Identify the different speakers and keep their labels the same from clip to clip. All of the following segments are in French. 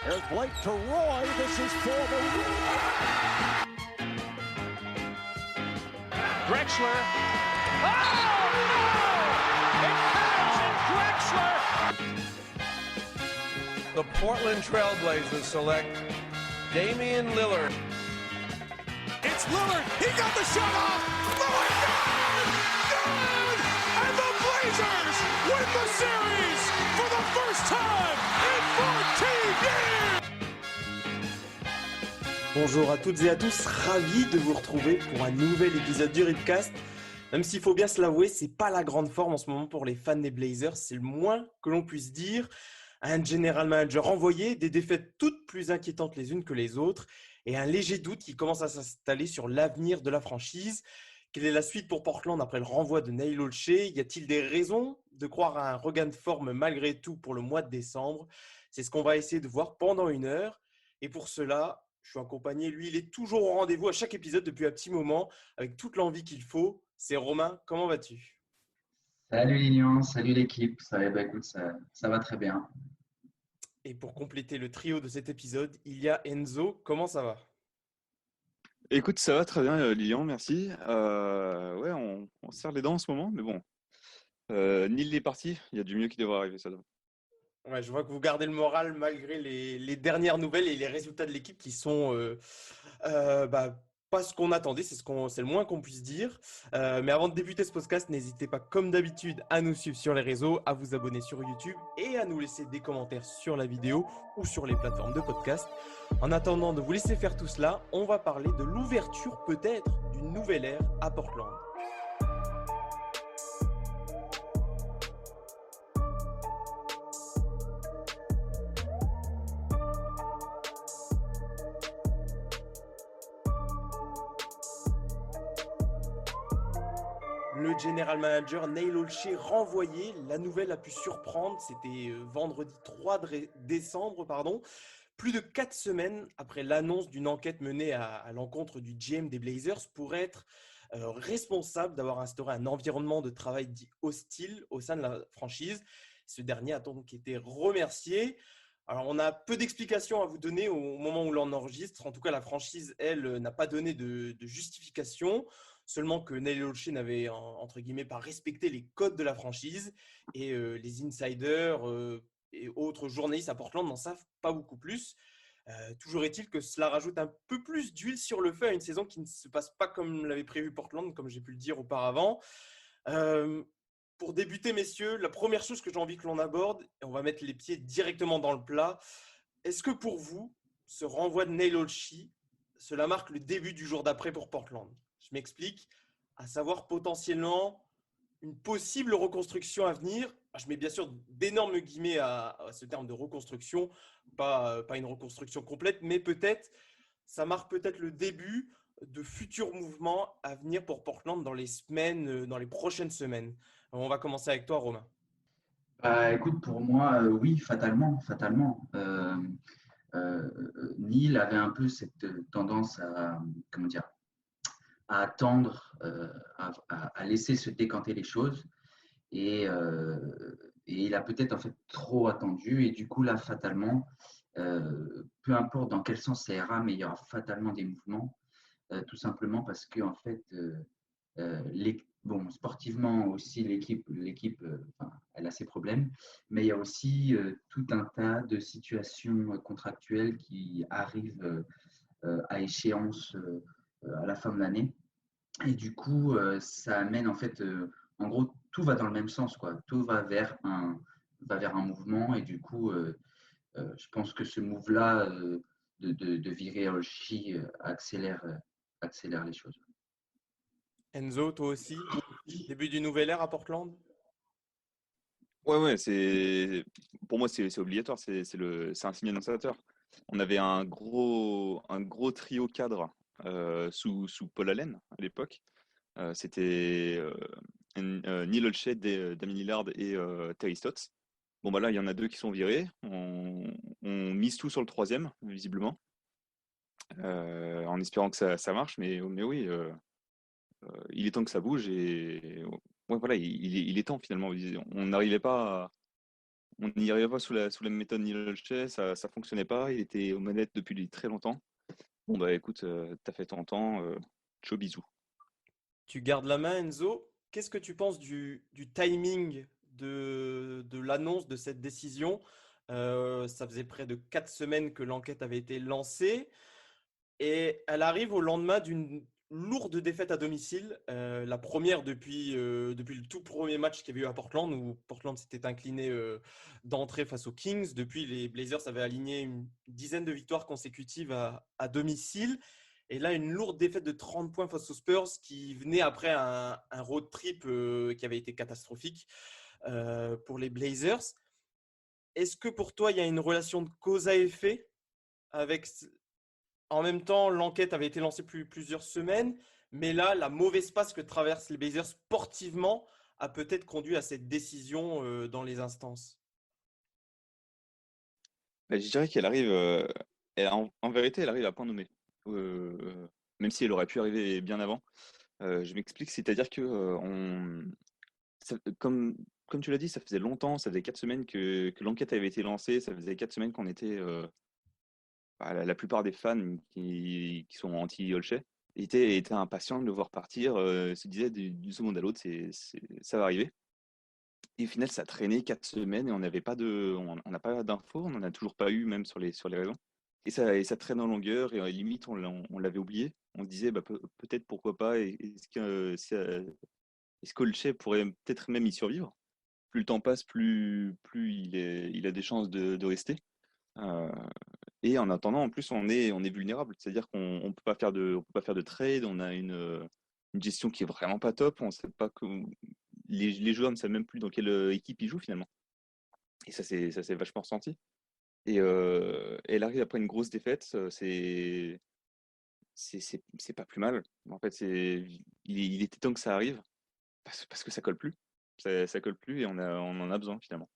Speaker 1: There's Blake to Roy. This is for the win.
Speaker 2: Drexler. Oh, no! It counts, and Drexler.
Speaker 3: The Portland Trailblazers select Damian Lillard.
Speaker 1: It's Lillard. He got the shot off. Lillard, good! And the Blazers win the series for the first time in 14 years!
Speaker 4: Bonjour à toutes et à tous, ravi de vous retrouver pour un nouvel épisode du Ripcast. Même s'il faut bien se l'avouer, c'est pas la grande forme en ce moment pour les fans des Blazers, c'est le moins que l'on puisse dire. Un general manager renvoyé, des défaites toutes plus inquiétantes les unes que les autres et un léger doute qui commence à s'installer sur l'avenir de la franchise. Quelle est la suite pour Portland après le renvoi de Neil Olshey? Y a-t-il des raisons de croire à un regain de forme malgré tout pour le mois de décembre? C'est ce qu'on va essayer de voir pendant une heure. Et pour cela, je suis accompagné. Lui, il est toujours au rendez-vous à chaque épisode depuis un petit moment avec toute l'envie qu'il faut. C'est Romain, comment vas-tu?
Speaker 5: Salut Lilian, salut l'équipe. Écoute, ça va très bien.
Speaker 4: Et pour compléter le trio de cet épisode, il y a Enzo. Comment ça va?
Speaker 6: Écoute, ça va très bien, Lilian, merci. Ouais, on serre les dents en ce moment, mais bon. Neil est parti, il y a du mieux qui devrait arriver, ça doit.
Speaker 4: Ouais, je vois que vous gardez le moral malgré les dernières nouvelles et les résultats de l'équipe qui sont pas ce qu'on attendait, c'est le moins qu'on puisse dire. Mais avant de débuter ce podcast, n'hésitez pas, comme d'habitude, à nous suivre sur les réseaux, à vous abonner sur YouTube et à nous laisser des commentaires sur la vidéo ou sur les plateformes de podcast. En attendant de vous laisser faire tout cela, on va parler de l'ouverture peut-être d'une nouvelle ère à Portland. Le general manager Neil Olshey renvoyé. La nouvelle a pu surprendre. C'était vendredi 3 décembre. Plus de 4 semaines après l'annonce d'une enquête menée à l'encontre du GM des Blazers pour être responsable d'avoir instauré un environnement de travail dit hostile au sein de la franchise. Ce dernier a donc été remercié. Alors, on a peu d'explications à vous donner au moment où l'on enregistre. En tout cas, la franchise, elle, n'a pas donné de justification. Seulement que Neil Olshey n'avait, entre guillemets, pas respecté les codes de la franchise. Et les insiders et autres journalistes à Portland n'en savent pas beaucoup plus. Toujours est-il que cela rajoute un peu plus d'huile sur le feu à une saison qui ne se passe pas comme l'avait prévu Portland, comme j'ai pu le dire auparavant. Pour débuter, messieurs, la première chose que j'ai envie que l'on aborde, et on va mettre les pieds directement dans le plat, est-ce que pour vous, ce renvoi de Neil Olshey, cela marque le début du jour d'après pour Portland? Je m'explique, à savoir potentiellement une possible reconstruction à venir. Je mets bien sûr d'énormes guillemets à ce terme de reconstruction, pas une reconstruction complète, mais peut-être, ça marque peut-être le début de futurs mouvements à venir pour Portland dans les prochaines semaines. On va commencer avec toi, Romain.
Speaker 5: Écoute, pour moi, oui, fatalement. Neil avait un peu cette tendance à attendre, à laisser se décanter les choses. Et il a peut-être en fait trop attendu. Et du coup, là, fatalement, peu importe dans quel sens ça ira, mais il y aura fatalement des mouvements. Tout simplement parce que en fait, sportivement aussi, l'équipe elle a ses problèmes, mais il y a aussi tout un tas de situations contractuelles qui arrivent à échéance à la fin de l'année. Et du coup, ça amène en fait, en gros, tout va dans le même sens, quoi. Tout va vers un mouvement, et du coup, je pense que ce move-là de virer Olshey accélère les choses.
Speaker 4: Enzo, toi aussi, début d'une nouvelle ère à Portland?
Speaker 6: Ouais, pour moi, c'est obligatoire, c'est un signe annonciateur. On avait un gros trio cadre sous Paul Allen à l'époque. C'était Neil Olshey, Damian Lillard et Terry Stotts. Bon, bah là, il y en a deux qui sont virés. On mise tout sur le troisième, visiblement, en espérant que ça marche. Mais oui, il est temps que ça bouge. Et ouais, voilà, il est temps finalement. On n'arrivait pas On n'y arrivait pas sous la méthode Neil Olshey, ça ne fonctionnait pas. Il était aux manettes depuis très longtemps. Bon, bah écoute, t'as fait ton temps. Ciao, bisous.
Speaker 4: Tu gardes la main, Enzo. Qu'est-ce que tu penses du timing de l'annonce de cette décision? Ça faisait près de 4 semaines que l'enquête avait été lancée et elle arrive au lendemain d'une lourde défaite à domicile, la première depuis le tout premier match qu'il y avait eu à Portland où Portland s'était incliné d'entrée face aux Kings. Depuis, les Blazers avaient aligné une dizaine de victoires consécutives à domicile. Et là, une lourde défaite de 30 points face aux Spurs qui venait après un road trip qui avait été catastrophique pour les Blazers. Est-ce que pour toi, il y a une relation de cause à effet avec… En même temps, l'enquête avait été lancée plusieurs semaines, mais là, la mauvaise passe que traversent les Blazers sportivement a peut-être conduit à cette décision dans les instances.
Speaker 6: Bah, je dirais qu'elle arrive, en vérité, elle arrive à point nommé. Euh, Même si elle aurait pu arriver bien avant. Je m'explique, c'est-à-dire que comme tu l'as dit, ça faisait longtemps, ça faisait 4 semaines que l'enquête avait été lancée, ça faisait 4 semaines qu'on était, la plupart des fans qui sont anti-Olshey étaient impatients de le voir partir, se disaient du second à l'autre, ça va arriver. Et au final, ça a traîné 4 semaines et on n'a pas d'infos, on n'en a toujours pas eu, même sur les raisons. Et ça traîne en longueur, et limite, on l'avait oublié. On se disait, bah, peut-être pourquoi pas, est-ce qu'Olshey pourrait peut-être même y survivre? Plus le temps passe, plus il a des chances de rester. Euh, et en attendant, en plus, on est vulnérable. C'est-à-dire qu'on peut pas faire de trade, on a une gestion qui est vraiment pas top. On sait pas les joueurs ne savent même plus dans quelle équipe ils jouent finalement. Et ça s'est vachement ressenti. Et elle arrive après une grosse défaite, c'est pas plus mal. En fait, il était temps que ça arrive parce que ça colle plus. Ça colle plus et on en a besoin finalement.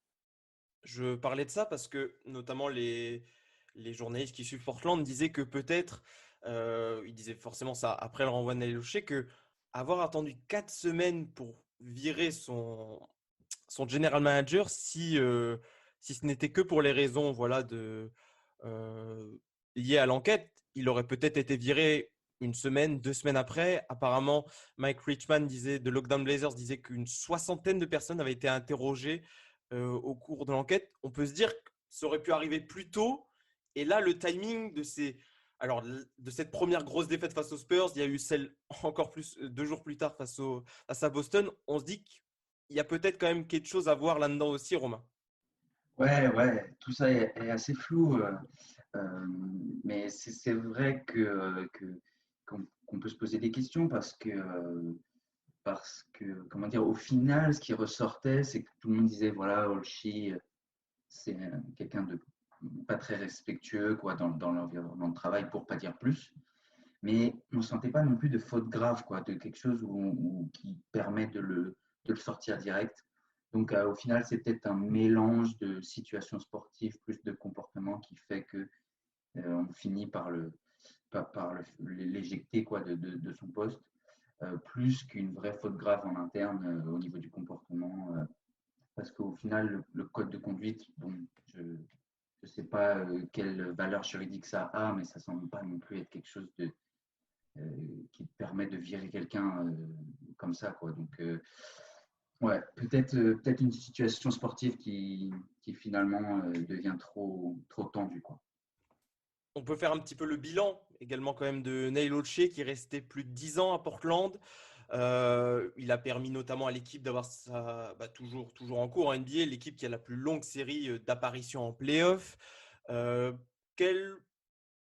Speaker 4: Je parlais de ça parce que notamment les journalistes qui suivent Portland disaient que peut-être, ils disaient forcément ça après le renvoi de Nail Olshey, que avoir attendu 4 semaines pour virer son general manager, si ce n'était que pour les raisons voilà, euh, liées à l'enquête, il aurait peut-être été viré une semaine, 2 semaines après. Apparemment, Mike Richman de Lockdown Blazers disait qu'une soixantaine de personnes avaient été interrogées au cours de l'enquête. On peut se dire que ça aurait pu arriver plus tôt. Et là, le timing de cette première grosse défaite face aux Spurs, il y a eu celle encore plus 2 jours plus tard face à Boston. On se dit qu'il y a peut-être quand même quelque chose à voir là-dedans aussi, Romain.
Speaker 5: Ouais, ouais, tout ça est assez flou, euh, mais c'est vrai qu'on peut se poser des questions parce que, comment dire, au final, ce qui ressortait, c'est que tout le monde disait, voilà, Olshi, c'est quelqu'un de pas très respectueux quoi, dans l'environnement de travail, pour pas dire plus. Mais on ne sentait pas non plus de faute grave, quoi, de quelque chose qui permet de le sortir direct. Donc, au final, c'est peut-être un mélange de situations sportives plus de comportement qui fait que on finit par l'éjecter quoi, de son poste, plus qu'une vraie faute grave en interne au niveau du comportement. Parce qu'au final, le code de conduite, bon, je ne sais pas quelle valeur juridique ça a, mais ça ne semble pas non plus être quelque chose qui permet de virer quelqu'un comme ça, quoi. Donc, ouais, peut-être une situation sportive qui finalement devient trop tendue, quoi.
Speaker 4: On peut faire un petit peu le bilan également quand même de Neil Olshey qui est resté plus de 10 ans à Portland. Il a permis notamment à l'équipe d'avoir toujours en cours en NBA, l'équipe qui a la plus longue série d'apparitions en playoff. Euh, quel,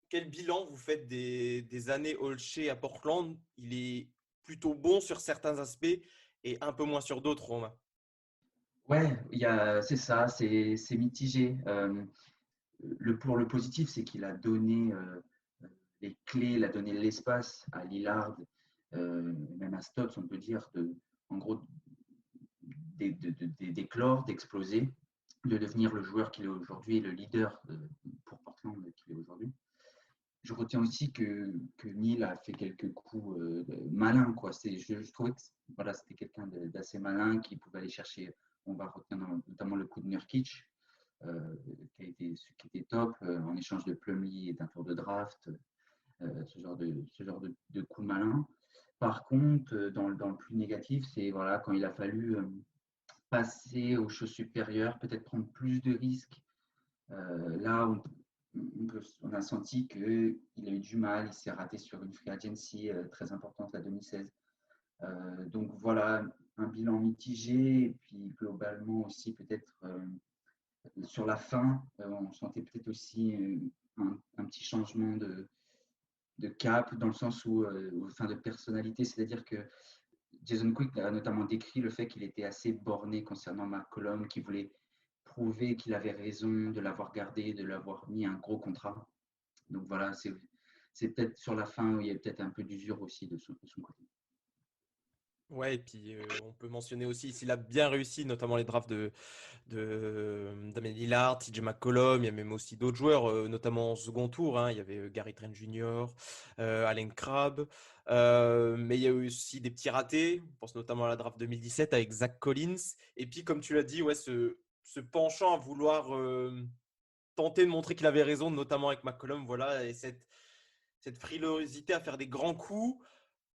Speaker 4: quel bilan vous faites des années Olshey à Portland? Il est plutôt bon sur certains aspects et un peu moins sur d'autres, Romain.
Speaker 5: Ouais, c'est ça, c'est mitigé. Pour le positif, c'est qu'il a donné les clés, il a donné l'espace à Lillard, même à Stotts, on peut dire, en gros, d'éclore, d'exploser, de devenir le joueur qu'il est aujourd'hui et le leader pour Portland qu'il est aujourd'hui. Je retiens aussi que Neil a fait quelques coups malins, quoi. Je trouvais que voilà, c'était quelqu'un d'assez malin qui pouvait aller chercher. On va retenir notamment le coup de Nurkic, qui était top en échange de Plumlee et d'un tour de draft, ce genre de coup malin. Par contre, dans le plus négatif, c'est voilà, quand il a fallu passer aux choses supérieures, peut-être prendre plus de risques. Là, on a senti qu'il a eu du mal, il s'est raté sur une free agency très importante à 2016. Donc voilà, un bilan mitigé, et puis globalement aussi peut-être sur la fin, on sentait peut-être aussi un petit changement de cap, dans le sens où, enfin de personnalité, c'est-à-dire que Jason Quick a notamment décrit le fait qu'il était assez borné concernant McCollum, qu'il voulait prouver qu'il avait raison de l'avoir gardé, de l'avoir mis un gros contrat. Donc voilà, c'est peut-être sur la fin où il y a peut-être un peu d'usure aussi de son côté.
Speaker 4: Ouais, et puis on peut mentionner aussi s'il a bien réussi, notamment les drafts Damien Lillard, TJ McCollum, il y a même aussi d'autres joueurs, notamment en second tour, hein. Il y avait Gary Trent Jr., Allen Crabbe, mais il y a eu aussi des petits ratés. On pense notamment à la draft 2017 avec Zach Collins. Et puis, comme tu l'as dit, ouais, ce penchant à vouloir tenter de montrer qu'il avait raison, notamment avec McCollum, voilà, et cette frilosité à faire des grands coups.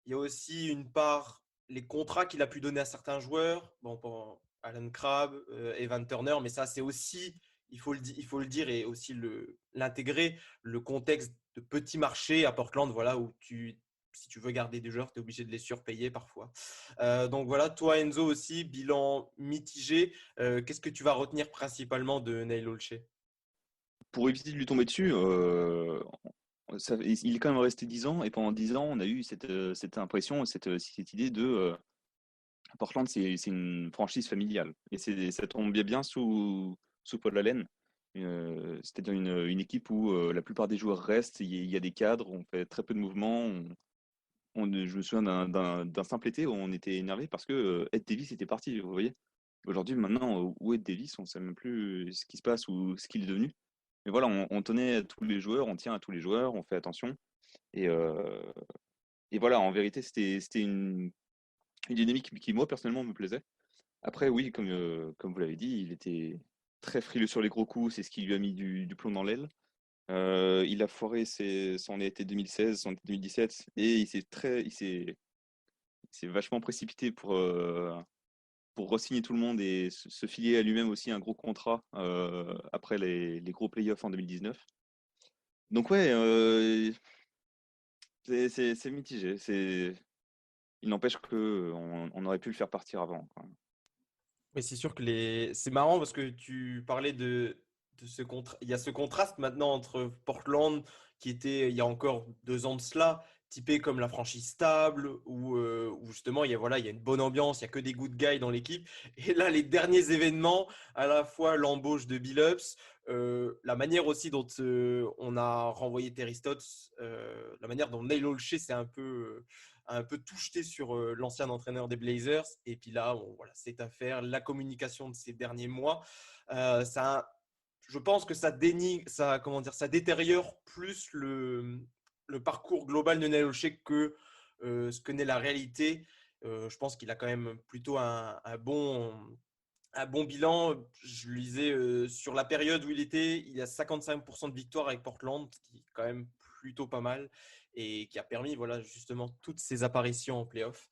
Speaker 4: Il y a aussi une part, les contrats qu'il a pu donner à certains joueurs, bon, pour Alan Crabbe, Evan Turner, mais ça, c'est aussi, il faut le dire et aussi l'intégrer, le contexte de petit marché à Portland, voilà, où si tu veux garder des joueurs, tu es obligé de les surpayer parfois. Donc voilà, toi Enzo aussi, bilan mitigé. Qu'est-ce que tu vas retenir principalement de Neil Olshey?
Speaker 6: Pour éviter de lui tomber dessus, il est quand même resté 10 ans, et pendant 10 ans, on a eu cette impression, cette idée de Portland, c'est une franchise familiale. Et ça tombe bien sous Paul Allen. C'est-à-dire une équipe où la plupart des joueurs restent, il y a des cadres, on fait très peu de mouvements. Je me souviens d'un simple été où on était énervé parce que Ed Davis était parti, vous voyez. Aujourd'hui, maintenant, où est Ed Davis, on ne sait même plus ce qui se passe ou ce qu'il est devenu. Mais voilà, on tenait à tous les joueurs, on tient à tous les joueurs, on fait attention. Et, euh, et voilà, en vérité, c'était une dynamique qui, moi, personnellement, me plaisait. Après, oui, comme vous l'avez dit, il était très frileux sur les gros coups, c'est ce qui lui a mis du plomb dans l'aile. Il a foiré son été 2016, son été 2017, et il s'est vachement précipité pour re-signer tout le monde et se filer à lui-même aussi un gros contrat après les gros playoffs en 2019. Donc ouais, c'est mitigé. Il n'empêche qu'on aurait pu le faire partir avant, quoi.
Speaker 4: Mais c'est sûr que c'est marrant parce que tu parlais de ce contraste. Il y a ce contraste maintenant entre Portland, qui était il y a encore 2 ans de cela, typé comme la franchise stable, où justement voilà, il y a une bonne ambiance, il n'y a que des good guys dans l'équipe. Et là, les derniers événements, à la fois l'embauche de Billups, la manière aussi dont on a renvoyé Terry Stotts, la manière dont Neil Olshey s'est un peu tout jeté sur l'ancien entraîneur des Blazers. Et puis là, voilà, cette affaire, la communication de ces derniers mois, je pense que ça détériore plus le parcours global de Neil Olshey que ce que n'est la réalité. Je pense qu'il a quand même plutôt un bon bilan. Je lisais sur la période où il a 55% de victoire avec Portland, ce qui est quand même plutôt pas mal et qui a permis voilà, justement toutes ces apparitions en playoff.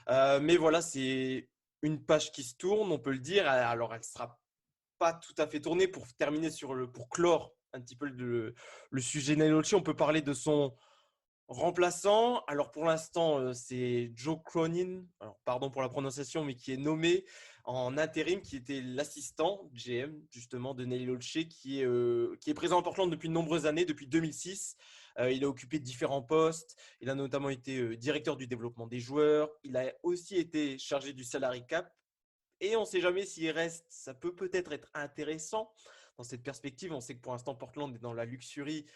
Speaker 4: Mais voilà, c'est une page qui se tourne, on peut le dire. Alors, elle ne sera pas tout à fait tournée pour terminer pour clore un petit peu le sujet Neil Olshey. On peut parler de son remplaçant. Alors pour l'instant, c'est Joe Cronin, alors pardon pour la prononciation, mais qui est nommé en intérim, qui était l'assistant GM justement de Neil Olshey, qui est présent en Portland depuis de nombreuses années, depuis 2006. Il a occupé différents postes. Il a notamment été directeur du développement des joueurs. Il a aussi été chargé du salary cap. Et on ne sait jamais s'il reste. Ça peut peut-être être intéressant dans cette perspective. On sait que pour l'instant, Portland est dans la luxury.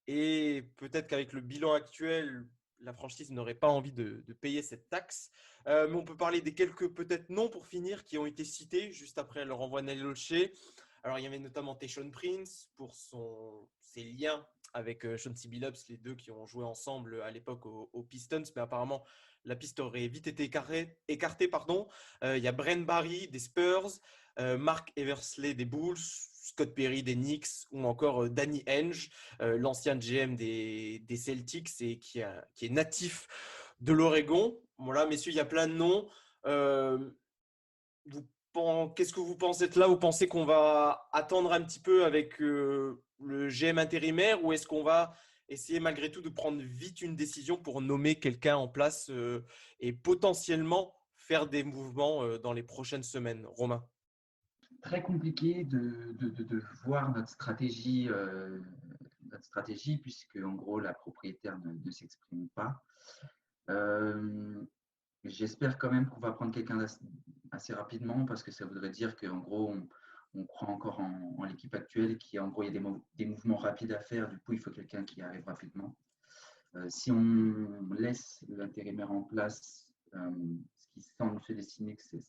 Speaker 4: Et peut-être qu'avec le bilan actuel, la franchise n'aurait pas envie de payer cette taxe. Mais on peut parler des quelques peut-être noms pour finir qui ont été cités juste après le renvoi de Neil Olshey. Alors il y avait notamment Tayshaun Prince pour ses liens avec Chauncey Billups, les deux qui ont joué ensemble à l'époque aux Pistons. Mais apparemment, la piste aurait vite été écartée. Il y a Brent Barry des Spurs, Mark Eversley des Bulls. Scott Perry des Knicks ou encore Danny Ainge, l'ancien GM des Celtics et qui est natif de l'Oregon. Voilà, messieurs, il y a plein de noms. Qu'est-ce que vous pensez de là? Vous pensez qu'on va attendre un petit peu avec le GM intérimaire ou est-ce qu'on va essayer malgré tout de prendre vite une décision pour nommer quelqu'un en place et potentiellement faire des mouvements dans les prochaines semaines? Romain?
Speaker 5: Très compliqué de voir notre stratégie puisque en gros la propriétaire ne s'exprime pas. J'espère quand même qu'on va prendre quelqu'un assez rapidement parce que ça voudrait dire qu'en gros on croit encore en l'équipe actuelle, qui en gros il y a des mouvements rapides à faire, du coup il faut quelqu'un qui arrive rapidement. Si on laisse l'intérimaire en place, ce qui semble se dessiner, si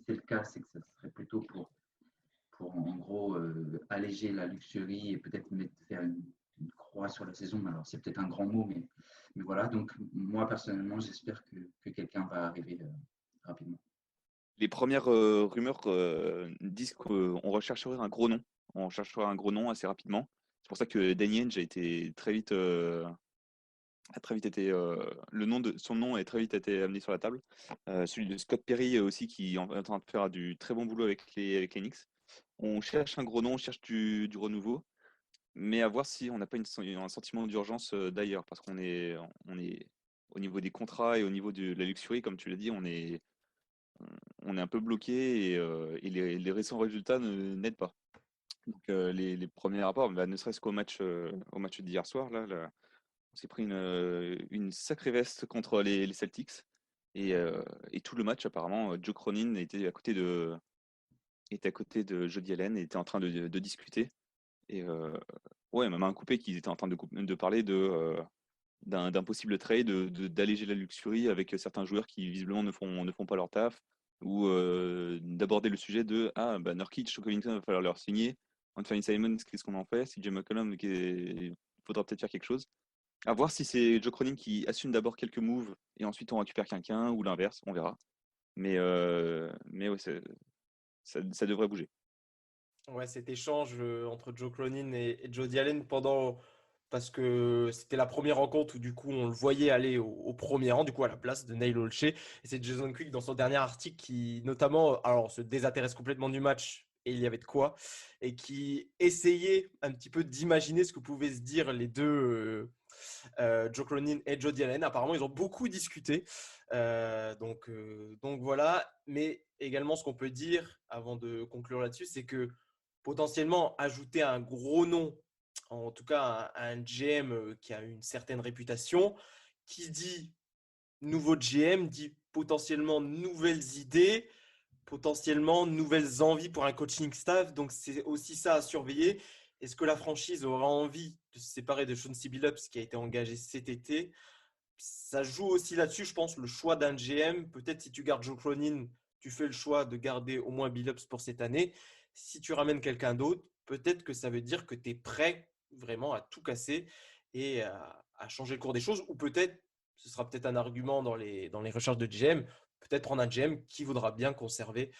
Speaker 5: c'est le cas, c'est que ça serait plutôt pour en gros alléger la luxury et peut-être faire une croix sur la saison. Alors c'est peut-être un grand mot, mais voilà. Donc moi personnellement, j'espère que quelqu'un va arriver rapidement.
Speaker 6: Les premières rumeurs disent qu'on rechercherait un gros nom. On chercherait un gros nom assez rapidement. C'est pour ça que Danny Ainge a été très vite, son nom a très vite été amené sur la table. Celui de Scott Perry aussi qui est en train de faire du très bon boulot avec les Knicks. On cherche un gros nom, on cherche du renouveau, mais à voir si on n'a pas un sentiment d'urgence d'ailleurs, parce qu'on est au niveau des contrats et au niveau de la luxury, comme tu l'as dit, on est un peu bloqué et les récents résultats n'aident pas. Donc les premiers rapports, ne serait-ce qu'au match d'hier soir, là, on s'est pris une sacrée veste contre les Celtics et tout le match apparemment, Joe Cronin était à côté de Jody Allen et était en train de discuter. Et ouais, même un coupé qu'ils étaient en train de parler d'un possible trade, d'alléger la luxury avec certains joueurs qui visiblement ne font pas leur taf, ou d'aborder le sujet de Nurkic, Covington, il va falloir leur signer. Anthony Simons, qu'est-ce qu'on en fait? CJ McCollum, il faudra peut-être faire quelque chose. À voir si c'est Joe Cronin qui assume d'abord quelques moves et ensuite on récupère quelqu'un ou l'inverse, on verra. Mais ouais, ça devrait bouger.
Speaker 4: Ouais, cet échange entre Joe Cronin et Jody Allen parce que c'était la première rencontre où du coup on le voyait aller au premier rang, du coup à la place de Neil Olshey. Et c'est Jason Quick dans son dernier article qui notamment se désintéresse complètement du match et il y avait de quoi, et qui essayait un petit peu d'imaginer ce que pouvaient se dire les deux Joe Cronin et Jody Allen. Apparemment ils ont beaucoup discuté. Donc voilà, mais également ce qu'on peut dire avant de conclure là-dessus, c'est que potentiellement ajouter un gros nom, en tout cas un GM qui a une certaine réputation, qui dit nouveau GM, dit potentiellement nouvelles idées, potentiellement nouvelles envies pour un coaching staff. Donc c'est aussi ça à surveiller. Est-ce que la franchise aura envie de se séparer de Chauncey Billups qui a été engagé cet été? Ça joue aussi là-dessus, je pense, le choix d'un GM. Peut-être si tu gardes Joe Cronin, tu fais le choix de garder au moins Billups pour cette année. Si tu ramènes quelqu'un d'autre, peut-être que ça veut dire que tu es prêt vraiment à tout casser et à changer le cours des choses. Ou peut-être, ce sera peut-être un argument dans les recherches de GM, peut-être prendre un GM qui voudra bien conserver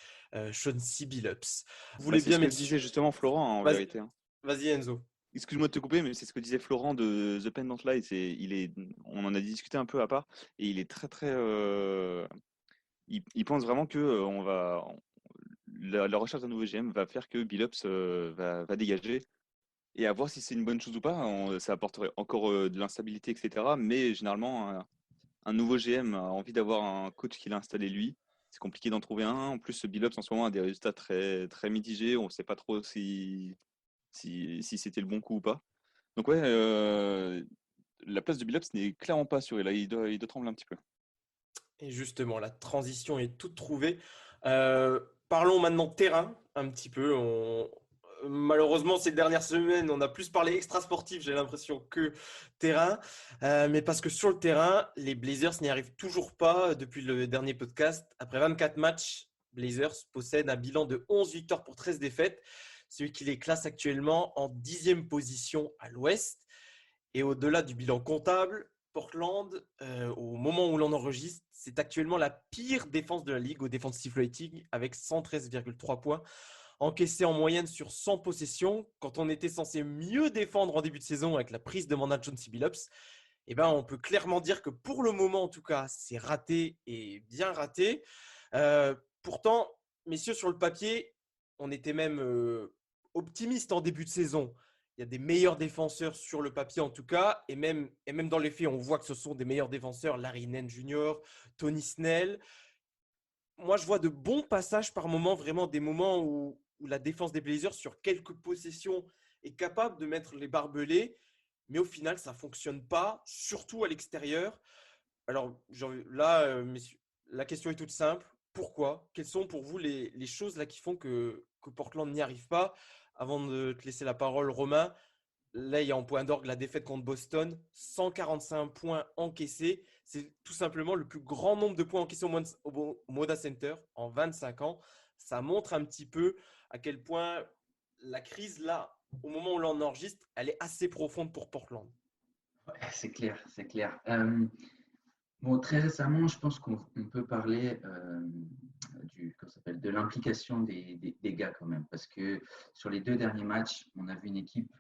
Speaker 4: Chauncey Billups. Vous voulez
Speaker 6: C'est
Speaker 4: bien,
Speaker 6: ce que
Speaker 4: messieurs?
Speaker 6: disait justement Florent en
Speaker 4: Vas-y,
Speaker 6: vérité.
Speaker 4: vas-y, Enzo.
Speaker 6: Excuse-moi de te couper, mais c'est ce que disait Florent de The Pendant Light. On en a discuté un peu à part, et il est très très. Il pense vraiment que la recherche d'un nouveau GM va faire que Billups va dégager, et à voir si c'est une bonne chose ou pas. Ça apporterait encore de l'instabilité, etc. Mais généralement, un nouveau GM a envie d'avoir un coach qu'il a installé lui. C'est compliqué d'en trouver un. En plus, Billups en ce moment a des résultats très très mitigés. On ne sait pas trop si c'était le bon coup ou pas. Donc ouais, la place de Billups n'est clairement pas assurée. Là, il doit trembler un petit peu.
Speaker 4: Et justement, la transition est toute trouvée. Parlons maintenant terrain un petit peu. Malheureusement, ces dernières semaines, on a plus parlé extra-sportif, j'ai l'impression, que terrain. Mais parce que sur le terrain, les Blazers n'y arrivent toujours pas depuis le dernier podcast. Après 24 matchs, Blazers possèdent un bilan de 11 victoires pour 13 défaites, celui qui les classe actuellement en 10e position à l'ouest. Et au-delà du bilan comptable, Portland, au moment où l'on enregistre, c'est actuellement la pire défense de la ligue au defensive rating avec 113,3 points encaissés en moyenne sur 100 possessions, quand on était censé mieux défendre en début de saison avec la prise de mandat de Chauncey Billups. Eh ben, on peut clairement dire que pour le moment, en tout cas, c'est raté et bien raté. Pourtant, messieurs, sur le papier, on était même optimiste en début de saison. Il y a des meilleurs défenseurs sur le papier, en tout cas, et même dans les faits, on voit que ce sont des meilleurs défenseurs. Larry Nance Jr., Tony Snell. Moi, je vois de bons passages par moment, vraiment des moments où la défense des Blazers, sur quelques possessions, est capable de mettre les barbelés. Mais au final, ça ne fonctionne pas, surtout à l'extérieur. Alors là, messieurs, la question est toute simple. Pourquoi? Quelles sont pour vous les choses là qui font que Portland n'y arrive pas? Avant de te laisser la parole, Romain, là, il y a en point d'orgue la défaite contre Boston. 145 points encaissés. C'est tout simplement le plus grand nombre de points encaissés au Moda Center en 25 ans. Ça montre un petit peu à quel point la crise, là, au moment où l'on enregistre, elle est assez profonde pour Portland.
Speaker 5: Ouais, c'est clair, c'est clair. Bon, très récemment, je pense qu'on peut parler de l'implication des gars quand même, parce que sur les 2 derniers matchs, on a vu une équipe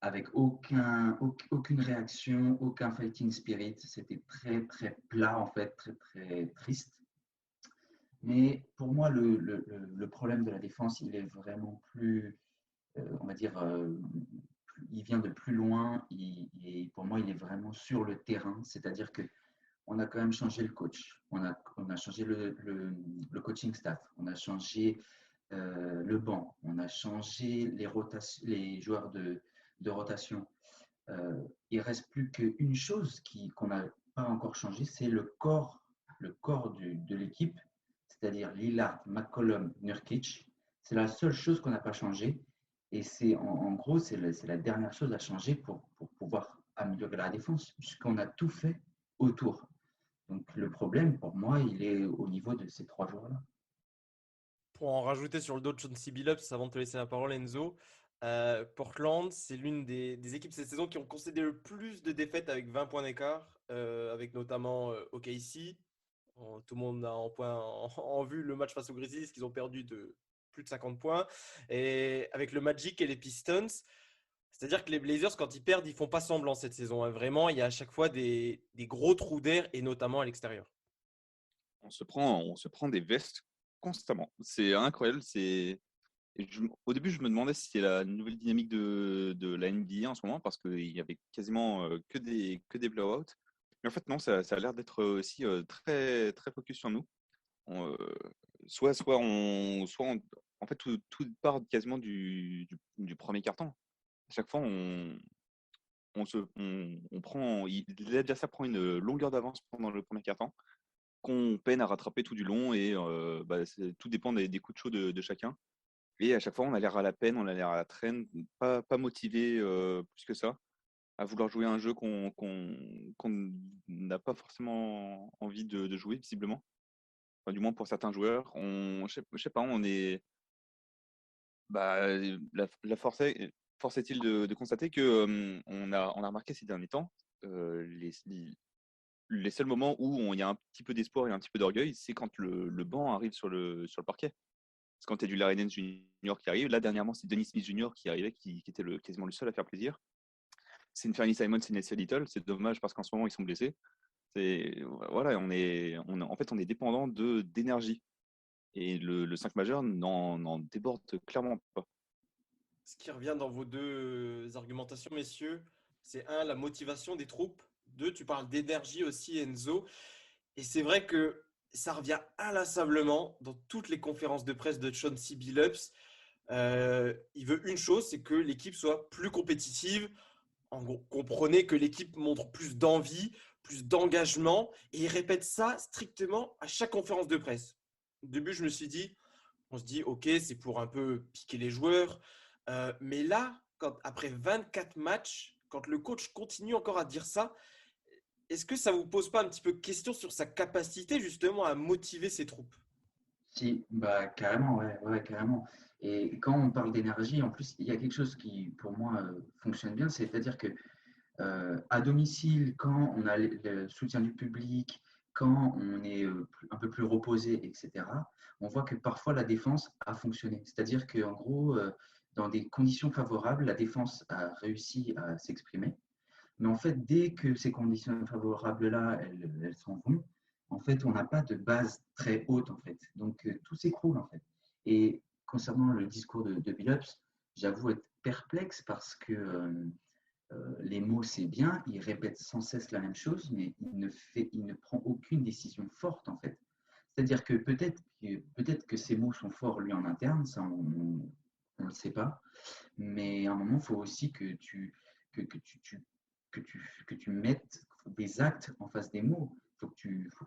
Speaker 5: avec aucune réaction, aucun fighting spirit. C'était très, très plat en fait, très, très triste. Mais pour moi, le problème de la défense, il est vraiment plus, on va dire, il vient de plus loin. Et pour moi, il est vraiment sur le terrain. C'est-à-dire que on a quand même changé le coach, on a changé le coaching staff, on a changé le banc, on a changé les joueurs de rotation. Il ne reste plus qu'une chose qu'on n'a pas encore changé, c'est le corps de l'équipe, c'est-à-dire Lillard, McCollum, Nurkic. C'est la seule chose qu'on n'a pas changé. Et c'est en gros, c'est la dernière chose à changer pour pouvoir améliorer la défense, puisqu'on a tout fait autour. Donc le problème, pour moi, il est au niveau de ces 3 joueurs-là.
Speaker 4: Pour en rajouter sur le dos de Chauncey Billups, avant de te laisser la parole, Enzo, Portland, c'est l'une des équipes cette saison qui ont concédé le plus de défaites avec 20 points d'écart, avec notamment OKC. Tout le monde a en vue le match face aux Grizzlies, qu'ils ont perdu de plus de 50 points. Et avec le Magic et les Pistons, c'est-à-dire que les Blazers, quand ils perdent, ils font pas semblant cette saison, hein. Vraiment, il y a à chaque fois des gros trous d'air, et notamment à l'extérieur.
Speaker 6: On se prend des vestes constamment. C'est incroyable. Au début, je me demandais si c'était la nouvelle dynamique de la NBA en ce moment, parce qu'il y avait quasiment que des blowouts. Mais en fait, non, ça a l'air d'être aussi très, très focus sur nous. On, en fait, tout part quasiment du premier carton. À chaque fois, l'adversaire prend une longueur d'avance pendant le premier carton, qu'on peine à rattraper tout du long, et tout dépend des coups de chaud de chacun. Et à chaque fois, on a l'air à la peine, on a l'air à la traîne, pas motivé plus que ça, à vouloir jouer un jeu qu'on n'a pas forcément envie de jouer, visiblement. Enfin, du moins pour certains joueurs. Je sais pas, on est. La force est-il de constater que on a remarqué ces derniers temps, les seuls moments où il y a un petit peu d'espoir et un petit peu d'orgueil, c'est quand le banc arrive sur le parquet. Parce que quand tu as du Larry Nance Jr. qui arrive, là dernièrement c'est Dennis Smith Jr. qui arrivait, qui était quasiment le seul à faire plaisir. C'est une Fernie Simon, c'est Nessia Little. C'est dommage parce qu'en ce moment ils sont blessés. Voilà, on est dépendant d'énergie. Et le 5 majeur n'en déborde clairement pas.
Speaker 4: Ce qui revient dans vos deux argumentations, messieurs, c'est 1, la motivation des troupes. 2, tu parles d'énergie aussi, Enzo. Et c'est vrai que ça revient inlassablement dans toutes les conférences de presse de Chauncey Billups. Il veut une chose, c'est que l'équipe soit plus compétitive. En gros, comprenez que l'équipe montre plus d'envie, plus d'engagement. Et il répète ça strictement à chaque conférence de presse. Au début, on se dit, ok, c'est pour un peu piquer les joueurs. Mais là, après 24 matchs, quand le coach continue encore à dire ça, est-ce que ça ne vous pose pas un petit peu question sur sa capacité justement à motiver ses troupes?
Speaker 5: Si, carrément, ouais, carrément. Et quand on parle d'énergie, en plus, il y a quelque chose qui, pour moi, fonctionne bien, c'est-à-dire que à domicile, quand on a le soutien du public, quand on est un peu plus reposé, etc., on voit que parfois la défense a fonctionné. C'est-à-dire qu'en gros, dans des conditions favorables, la défense a réussi à s'exprimer. Mais en fait, dès que ces conditions favorables-là, elles s'en vont, en fait, on n'a pas de base très haute, en fait. Donc, tout s'écroule, en fait. Et concernant le discours de Billups, j'avoue être perplexe parce que les mots, c'est bien, il répète sans cesse la même chose, mais il ne prend aucune décision forte, en fait. C'est-à-dire que peut-être que ces mots sont forts, lui, en interne, ça, on ne le sait pas. Mais à un moment, il faut aussi que tu mettes des actes en face des mots. Faut que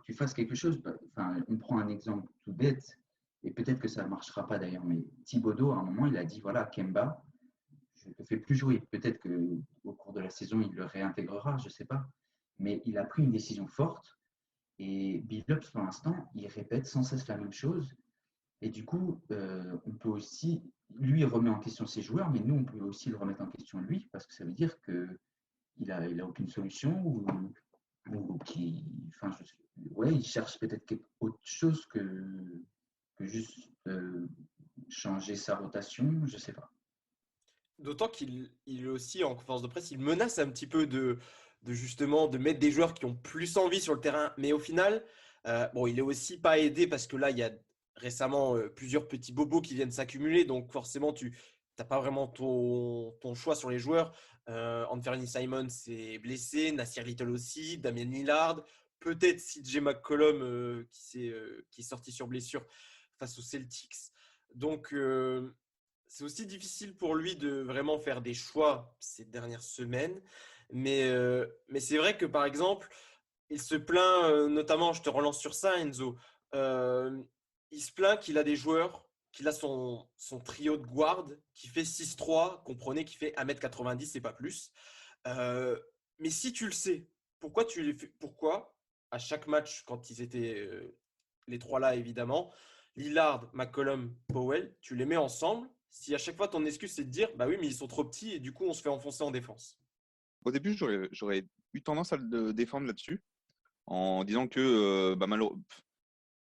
Speaker 5: tu fasses quelque chose. Enfin, on prend un exemple tout bête, et peut-être que ça ne marchera pas d'ailleurs, mais Thibodeau, à un moment, il a dit, voilà, Kemba, je ne te fais plus jouer. Peut-être qu'au cours de la saison, il le réintégrera, je ne sais pas. Mais il a pris une décision forte, et Billups, pour l'instant, il répète sans cesse la même chose. Et du coup, on peut aussi, lui, il remet en question ses joueurs, mais nous, on peut aussi le remettre en question lui, parce que ça veut dire qu'il a aucune solution ou qu'il, enfin, ouais, il cherche peut-être autre chose que juste changer sa rotation, je sais pas.
Speaker 4: D'autant qu'il est aussi en conférence de presse, il menace un petit peu de justement de mettre des joueurs qui ont plus envie sur le terrain. Mais au final, bon, il est aussi pas aidé parce que là, il y a récemment plusieurs petits bobos qui viennent s'accumuler. Donc forcément, tu n'as pas vraiment ton choix sur les joueurs. Anthony Simons s'est blessé, Nassir Little aussi, Damien Lillard, peut-être CJ McCollum qui est sorti sur blessure face aux Celtics. Donc, c'est aussi difficile pour lui de vraiment faire des choix ces dernières semaines. Mais c'est vrai que, par exemple, il se plaint, notamment, je te relance sur ça, Enzo, euh, il se plaint qu'il a des joueurs, qu'il a son trio de guard qui fait 6-3, comprenez, qui fait 1m90 et pas plus. Euh, mais si tu le sais, pourquoi à chaque match, quand ils étaient les trois là, évidemment, Lillard, McCollum, Powell, tu les mets ensemble. Si à chaque fois ton excuse c'est de dire bah oui, mais ils sont trop petits et du coup on se fait enfoncer en défense.
Speaker 6: Au début, j'aurais eu tendance à le défendre là-dessus, en disant que malheureusement,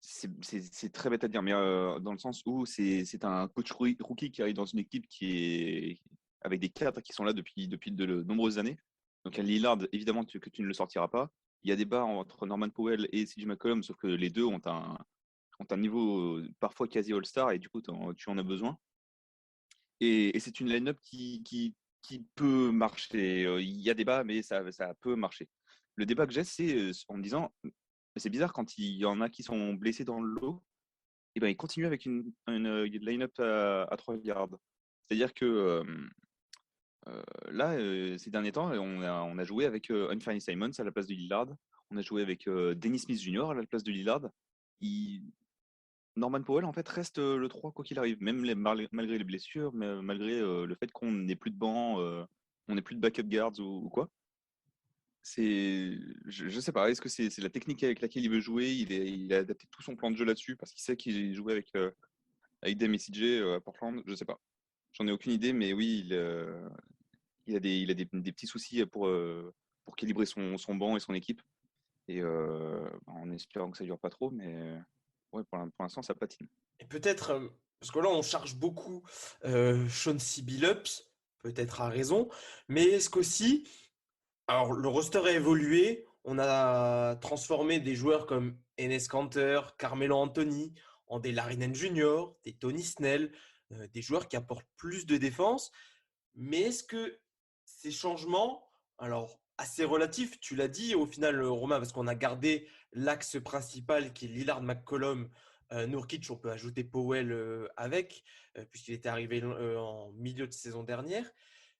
Speaker 6: c'est très bête à dire, mais dans le sens où c'est un coach rookie qui arrive dans une équipe qui est avec des cadres qui sont là depuis de nombreuses années. Donc, à Lillard, évidemment que tu ne le sortiras pas. Il y a des débat entre Norman Powell et CJ McCollum, sauf que les deux ont un niveau parfois quasi All-Star et du coup, tu en as besoin. Et c'est une line-up qui peut marcher. Il y a débat, mais ça peut marcher. Le débat que j'ai, c'est en me disant, c'est bizarre quand il y en a qui sont blessés dans le lot, et ben ils continuent avec une line-up à 3 yards. C'est-à-dire que là, ces derniers temps, on a joué avec Anthony Simons à la place de Lillard. On a joué avec Dennis Smith Jr. à la place de Lillard. Norman Powell, en fait, reste le 3 quoi qu'il arrive, même malgré les blessures, mais malgré le fait qu'on n'ait plus de banc, on n'ait plus de backup guards ou quoi. Je sais pas, est-ce que c'est la technique avec laquelle il veut jouer, il a adapté tout son plan de jeu là-dessus parce qu'il sait qu'il jouait avec Dame et CJ à Portland, je sais pas. J'en ai aucune idée, mais oui, il a des petits soucis pour calibrer son banc et son équipe. Et en espérant que ça dure pas trop, mais ouais, pour l'instant, ça patine.
Speaker 4: Et peut-être, parce que là on charge beaucoup Chauncey Billups, peut-être à raison, mais est-ce qu'aussi, alors le roster a évolué, on a transformé des joueurs comme Enes Kanter, Carmelo Anthony en des Larry Nance Jr., des Tony Snell, des joueurs qui apportent plus de défense. Mais est-ce que ces changements, alors assez relatifs, tu l'as dit au final, Romain, parce qu'on a gardé l'axe principal qui est Lillard McCollum, Nurkic, on peut ajouter Powell avec, puisqu'il était arrivé en milieu de saison dernière.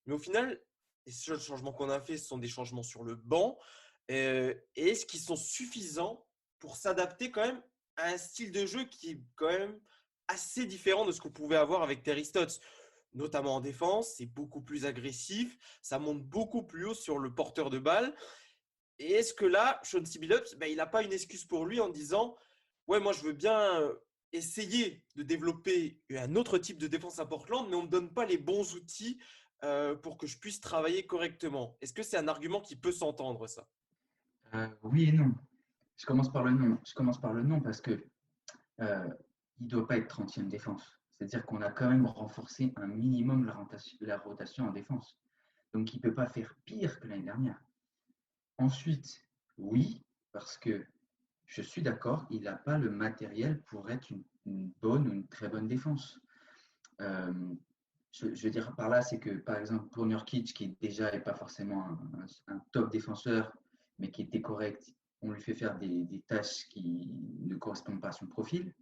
Speaker 4: Mais au final, les seuls changements qu'on a fait, ce sont des changements sur le banc. Et est-ce qu'ils sont suffisants pour s'adapter quand même à un style de jeu qui est quand même assez différent de ce qu'on pouvait avoir avec Terry Stotts, notamment en défense, c'est beaucoup plus agressif, ça monte beaucoup plus haut sur le porteur de balle. Et est-ce que là, Chauncey Billups, il n'a pas une excuse pour lui en disant « Ouais, moi je veux bien essayer de développer un autre type de défense à Portland, mais on ne me donne pas les bons outils pour que je puisse travailler correctement. » Est-ce que c'est un argument qui peut s'entendre, ça?
Speaker 5: Oui et non. Je commence par le nom. Je commence par le nom parce que il ne doit pas être 30e défense. C'est-à-dire qu'on a quand même renforcé un minimum la rotation en défense. Donc, il ne peut pas faire pire que l'année dernière. Ensuite, oui, parce que je suis d'accord, il n'a pas le matériel pour être une bonne ou une très bonne défense. Je veux dire par là, c'est que par exemple, pour Nurkic, qui déjà n'est pas forcément un top défenseur, mais qui était correct, on lui fait faire des tâches qui ne correspondent pas à son profil.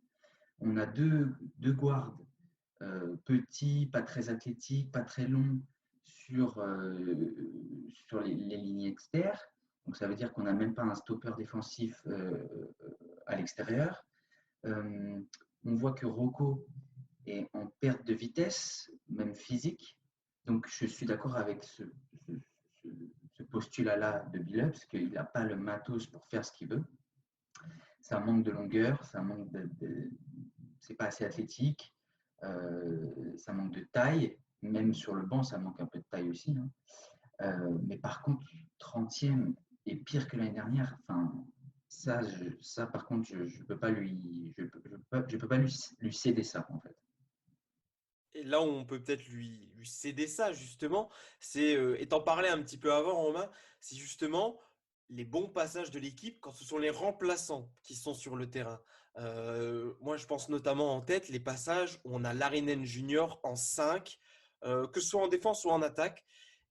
Speaker 5: On a deux guards petits, pas très athlétiques, pas très longs sur les lignes externes. Donc ça veut dire qu'on n'a même pas un stopper défensif à l'extérieur. On voit que Rocco est en perte de vitesse, même physique. Donc je suis d'accord avec ce postulat-là de Billups, qu'il n'a pas le matos pour faire ce qu'il veut. Ça manque de longueur, ça manque c'est pas assez athlétique, ça manque de taille, même sur le banc, ça manque un peu de taille aussi. Hein. Mais par contre, 30e est pire que l'année dernière. Enfin, ça par contre, je peux pas lui céder ça en fait.
Speaker 4: Et là où on peut peut-être lui céder ça, justement, c'est, et t'en parlais un petit peu avant, Romain, c'est justement les bons passages de l'équipe quand ce sont les remplaçants qui sont sur le terrain. Moi, je pense notamment en tête les passages où on a Larinen Junior en 5, que ce soit en défense ou en attaque.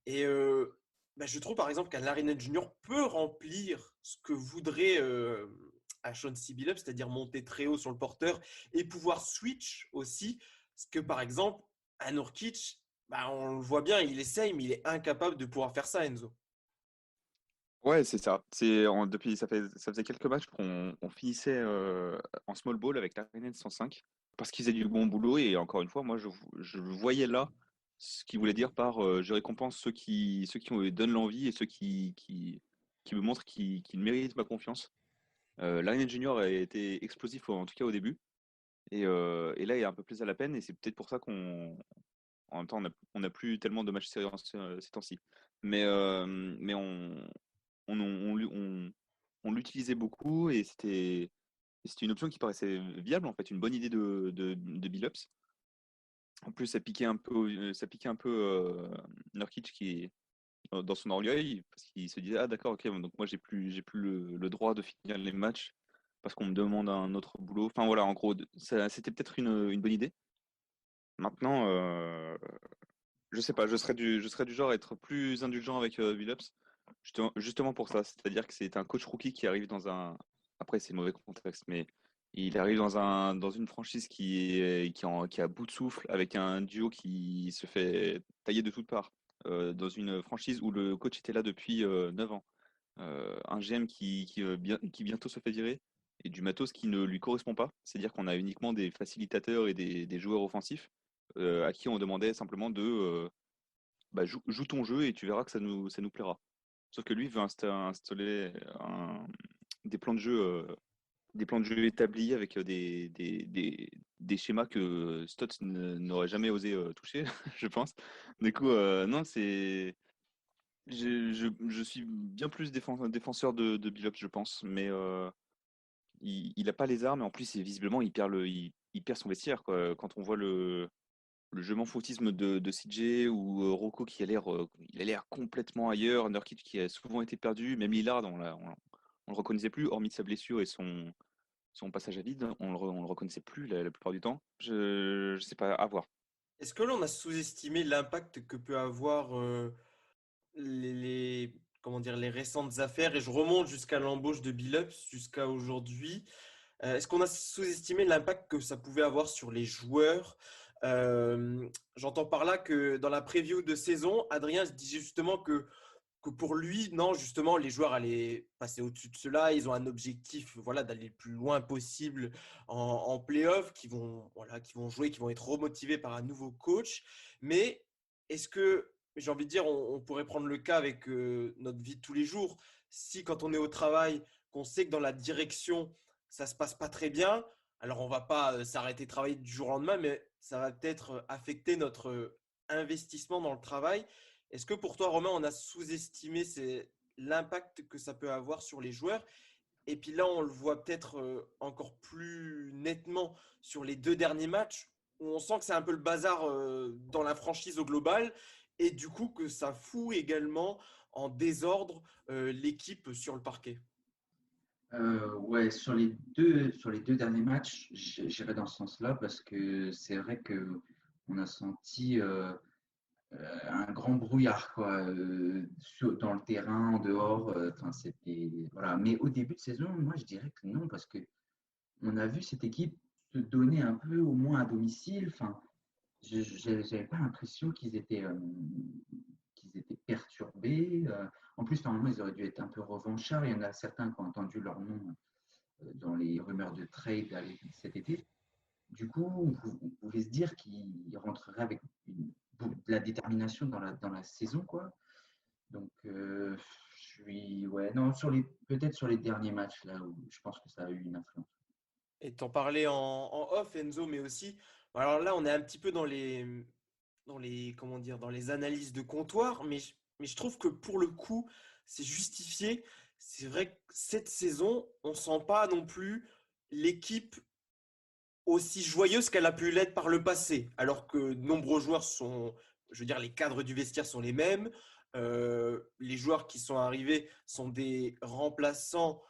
Speaker 4: Et je trouve par exemple qu'un Larinen Junior peut remplir ce que voudrait un Chauncey Billups, c'est-à-dire monter très haut sur le porteur et pouvoir switch aussi. Parce que par exemple, un Nurkic, on le voit bien, il essaye, mais il est incapable de pouvoir faire ça, Enzo.
Speaker 6: Ouais, c'est ça. Depuis, ça faisait quelques matchs qu'on finissait en small ball avec la Rennes 105 parce qu'ils faisaient du bon boulot. Et encore une fois, moi, je voyais là ce qu'il voulait dire par je récompense ceux qui me donnent l'envie et ceux qui me montrent qu'ils méritent ma confiance. Larinen Junior a été explosif, en tout cas au début. Et là, il est un peu plus à la peine. Et c'est peut-être pour ça en même temps, on n'a plus tellement de matchs sérieux ces temps-ci. Mais on l'utilisait beaucoup et c'était une option qui paraissait viable, en fait, une bonne idée de Billups. En plus, ça piquait un peu Nurkic qui dans son orgueil parce qu'il se disait ah d'accord, ok, donc moi j'ai plus le droit de finir les matchs parce qu'on me demande un autre boulot. Enfin voilà, en gros, c'était peut-être une bonne idée. Maintenant, je sais pas, je serais du genre à être plus indulgent avec Billups, justement pour ça. C'est-à-dire que c'est un coach rookie qui arrive dans un. Après, c'est le mauvais contexte, mais il arrive dans une franchise qui est à bout de souffle, avec un duo qui se fait tailler de toutes parts. Dans une franchise où le coach était là depuis 9 ans. Un GM qui bientôt se fait virer, et du matos qui ne lui correspond pas. C'est-à-dire qu'on a uniquement des facilitateurs et des joueurs offensifs à qui on demandait simplement de joue ton jeu et tu verras que ça nous plaira. Sauf que lui veut installer des plans de jeu, établis avec des schémas que Stotts n'aurait jamais osé toucher, je pense. Du coup, non, je suis bien plus défenseur de Billups, je pense, mais il a pas les armes et en plus, visiblement, il perd son vestiaire, quoi. Quand on voit le je m'en foutisme de CJ ou Rocco il a l'air complètement ailleurs, Nurkic qui a souvent été perdu, même Lillard, on le reconnaissait plus, hormis sa blessure et son passage à vide, on le reconnaissait plus la plupart du temps. Je sais pas, à voir.
Speaker 4: Est-ce que l'on a sous-estimé l'impact que peut avoir comment dire, les récentes affaires, et je remonte jusqu'à l'embauche de Billups, jusqu'à aujourd'hui. Est-ce qu'on a sous-estimé l'impact que ça pouvait avoir sur les joueurs? J'entends par là que dans la preview de saison, Adrien se disait justement que pour lui, non, justement, les joueurs allaient passer au-dessus de cela. Ils ont un objectif, voilà, d'aller le plus loin possible en play-off, qui vont jouer, qui vont être remotivés par un nouveau coach. Mais est-ce que, j'ai envie de dire, on pourrait prendre le cas avec notre vie de tous les jours. Si quand on est au travail, qu'on sait que dans la direction, ça se passe pas très bien, alors on va pas s'arrêter de travailler du jour au lendemain, mais ça va peut-être affecter notre investissement dans le travail. Est-ce que pour toi, Romain, on a sous-estimé l'impact que ça peut avoir sur les joueurs? Et puis là, on le voit peut-être encore plus nettement sur les 2 derniers matchs, où on sent que c'est un peu le bazar dans la franchise au global, et du coup que ça fout également en désordre l'équipe sur le parquet.
Speaker 5: Ouais, sur les deux derniers matchs, j'irai dans ce sens-là parce que c'est vrai que on a senti un grand brouillard quoi, dans le terrain, en dehors. Enfin, c'était voilà. Mais au début de saison, moi, je dirais que non parce que on a vu cette équipe se donner un peu au moins à domicile. Enfin, j'avais pas l'impression qu'ils étaient perturbés. En plus, normalement, ils auraient dû être un peu revanchards. Il y en a certains qui ont entendu leur nom dans les rumeurs de trade cet été. Du coup, vous pouvez se dire qu'ils rentreraient avec de la détermination dans la saison, quoi. Donc, ouais, non, peut-être sur les derniers matchs, là où je pense que ça a eu une influence.
Speaker 4: Et t'en parlais en off, Enzo, mais aussi, alors là, on est un petit peu comment dire, dans les analyses de comptoir, mais je trouve que pour le coup, c'est justifié. C'est vrai que cette saison, on ne sent pas non plus l'équipe aussi joyeuse qu'elle a pu l'être par le passé, alors que de nombreux joueurs sont, je veux dire, les cadres du vestiaire sont les mêmes. Les joueurs qui sont arrivés sont des remplaçants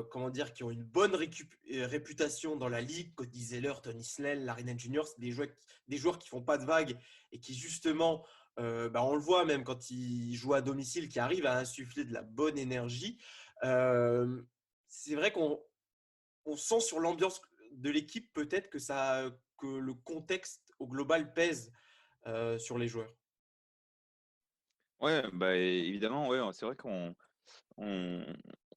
Speaker 4: comment dire, qui ont une bonne réputation dans la ligue. Cody Zeller, Tony Snell, Larry Nance Jr., c'est des joueurs qui font pas de vagues et qui justement, on le voit même quand ils jouent à domicile, qui arrivent à insuffler de la bonne énergie. Euh, c'est vrai qu'on sent sur l'ambiance de l'équipe peut-être que le contexte au global pèse sur les joueurs.
Speaker 6: Ouais, bah évidemment, ouais, c'est vrai on,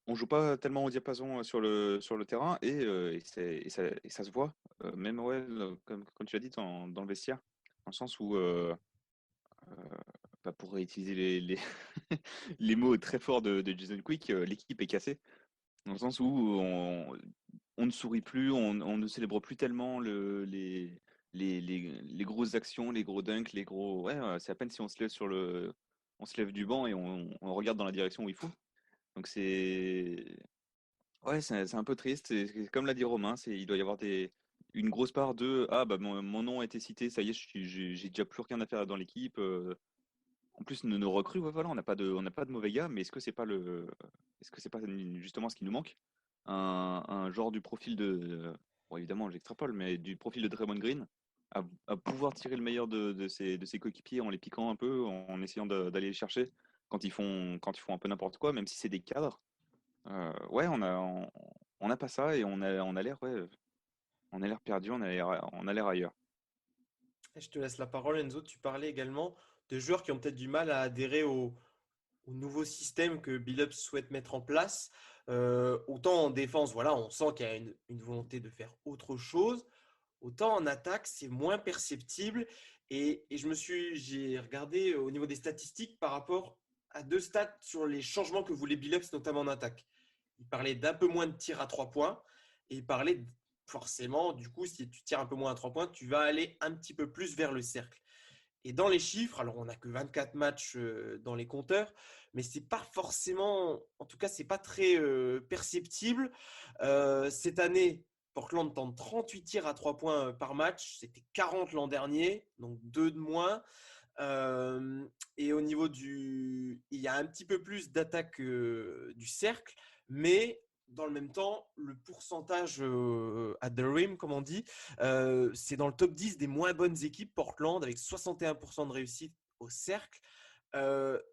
Speaker 6: on joue pas tellement au diapason sur le terrain et ça se voit. Même ouais, comme tu l'as dit dans le vestiaire, dans le sens où bah, pour réutiliser les mots très forts de Jason Quick, l'équipe est cassée. Dans le sens où on ne sourit plus, on ne célèbre plus tellement les grosses actions, les gros dunks, les gros. Ouais, c'est à peine si on se lève on se lève du banc et on regarde dans la direction où il faut. Donc ouais, c'est un peu triste. C'est comme l'a dit Romain, il doit y avoir une grosse part de ah bah mon nom a été cité, ça y est, j'ai déjà plus rien à faire dans l'équipe. En plus, nos recrues, ouais, voilà, on n'a pas de mauvais gars, mais est-ce que c'est pas justement ce qui nous manque? Un genre du profil bon, évidemment, j'extrapole, mais du profil de Draymond Green, à pouvoir tirer le meilleur de ses coéquipiers en les piquant un peu, en essayant d'aller les chercher quand ils font un peu n'importe quoi, même si c'est des cadres. Ouais, on a pas ça et on a l'air, ouais, on a l'air perdu, on a l'air ailleurs.
Speaker 4: Je te laisse la parole, Enzo. Tu parlais également de joueurs qui ont peut-être du mal à adhérer au nouveau système que Billups souhaite mettre en place. Autant en défense, voilà, on sent qu'il y a une volonté de faire autre chose. Autant en attaque, c'est moins perceptible. Et j'ai regardé au niveau des statistiques par rapport à 2 stats sur les changements que voulait Billups, notamment en attaque. Il parlait d'un peu moins de tirs à 3 points et il parlait forcément, du coup, si tu tires un peu moins à 3 points, tu vas aller un petit peu plus vers le cercle. Et dans les chiffres, alors on n'a que 24 matchs dans les compteurs, mais c'est pas forcément, en tout cas, c'est pas très perceptible. Cette année, Portland tente 38 tirs à 3 points par match, c'était 40 l'an dernier, donc 2 de moins. Et au niveau il y a un petit peu plus d'attaque du cercle, mais dans le même temps, le pourcentage at the rim, comme on dit, c'est dans le top 10 des moins bonnes équipes, Portland, avec 61% de réussite au cercle.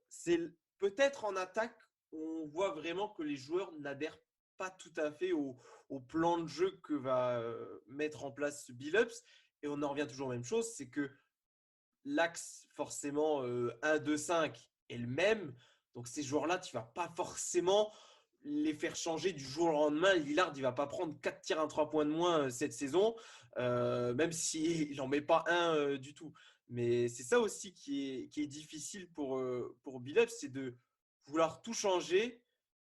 Speaker 4: C'est peut-être en attaque, on voit vraiment que les joueurs n'adhèrent pas tout à fait au plan de jeu que va mettre en place Billups. Et on en revient toujours aux mêmes choses, c'est que l'axe forcément 1-2-5 est le même. Donc ces joueurs-là, tu ne vas pas forcément les faire changer du jour au lendemain. Lillard, il ne va pas prendre 4 tirs à 3 points de moins cette saison, même s'il n'en met pas un du tout. Mais c'est ça aussi qui est difficile pour Billups, c'est de vouloir tout changer,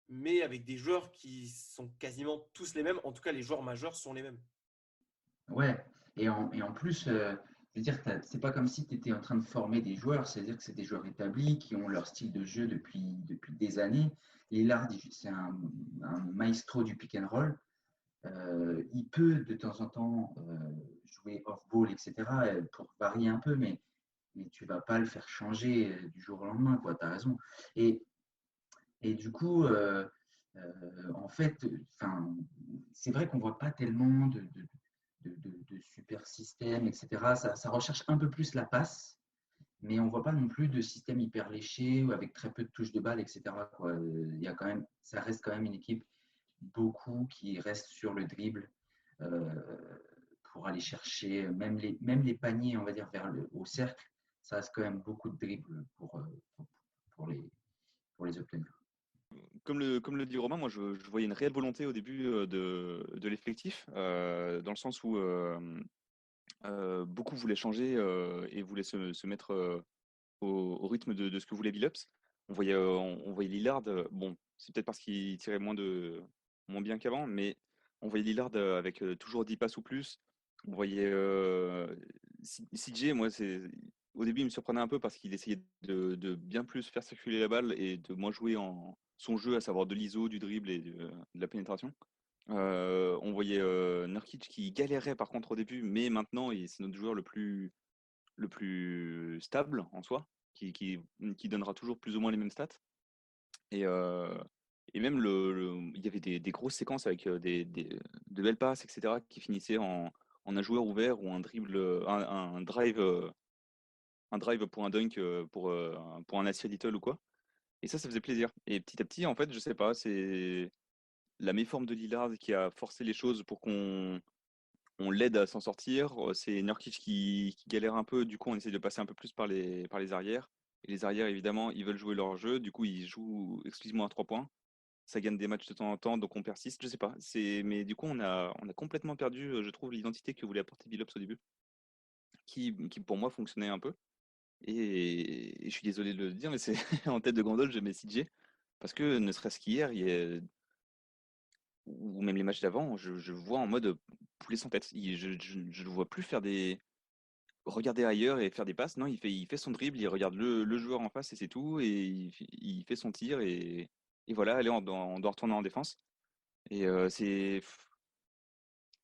Speaker 4: mais avec des joueurs qui sont quasiment tous les mêmes. En tout cas, les joueurs majeurs sont les mêmes.
Speaker 5: Ouais, et en plus, je veux dire, c'est pas comme si tu étais en train de former des joueurs, c'est-à-dire que c'est des joueurs établis qui ont leur style de jeu depuis des années. Lillard, c'est un maestro du pick and roll. Il peut de temps en temps jouer off-ball, etc., pour varier un peu, mais tu ne vas pas le faire changer du jour au lendemain, quoi. Tu as raison. Et, et du coup, en fait, c'est vrai qu'on ne voit pas tellement de super système, etc. Ça recherche un peu plus la passe, mais on ne voit pas non plus de système hyper léché ou avec très peu de touches de balle, etc., quoi. Il y a quand même, ça reste quand même une équipe beaucoup qui reste sur le dribble euh, pour aller chercher même les paniers, on va dire, au cercle. Ça reste quand même beaucoup de dribble pour les obtenir.
Speaker 6: Comme le dit Romain, moi je voyais une réelle volonté au début de l'effectif, dans le sens où beaucoup voulaient changer et voulaient se mettre au rythme de ce que voulait Billups. On voyait Lillard, bon, c'est peut-être parce qu'il tirait moins bien qu'avant, mais on voyait Lillard avec toujours 10 passes ou plus. On voyait CJ, moi, au début, il me surprenait un peu parce qu'il essayait de bien plus faire circuler la balle et de moins jouer en son jeu, à savoir de l'ISO, du dribble et de la pénétration. On voyait Nurkic qui galérait par contre au début, mais maintenant, c'est notre joueur le plus stable en soi, qui donnera toujours plus ou moins les mêmes stats. Et, euh, et même, il y avait des grosses séquences avec de belles passes, etc., qui finissaient en un joueur ouvert ou un dribble, un drive pour un dunk, pour un assist little ou quoi. Et ça faisait plaisir. Et petit à petit, en fait, je sais pas, c'est la méforme de Lillard qui a forcé les choses pour qu'on l'aide à s'en sortir. C'est Nurkic qui galère un peu. Du coup, on essaie de passer un peu plus par les arrières. Et les arrières, évidemment, ils veulent jouer leur jeu. Du coup, ils jouent exclusivement à 3 points. Ça gagne des matchs de temps en temps, donc on persiste. Je sais pas. Mais du coup, on a complètement perdu, je trouve, l'identité que voulait apporter Billups au début, qui pour moi fonctionnait un peu. Et je suis désolé de le dire, mais c'est en tête de gondole, je mets CJ. Parce que ne serait-ce qu'hier, ou même les matchs d'avant, je le vois en mode poulet sans tête. Je le vois plus regarder ailleurs et faire des passes. Non, il fait son dribble, il regarde le joueur en face et c'est tout. Et il fait son tir et voilà, allez, on doit retourner en défense. Et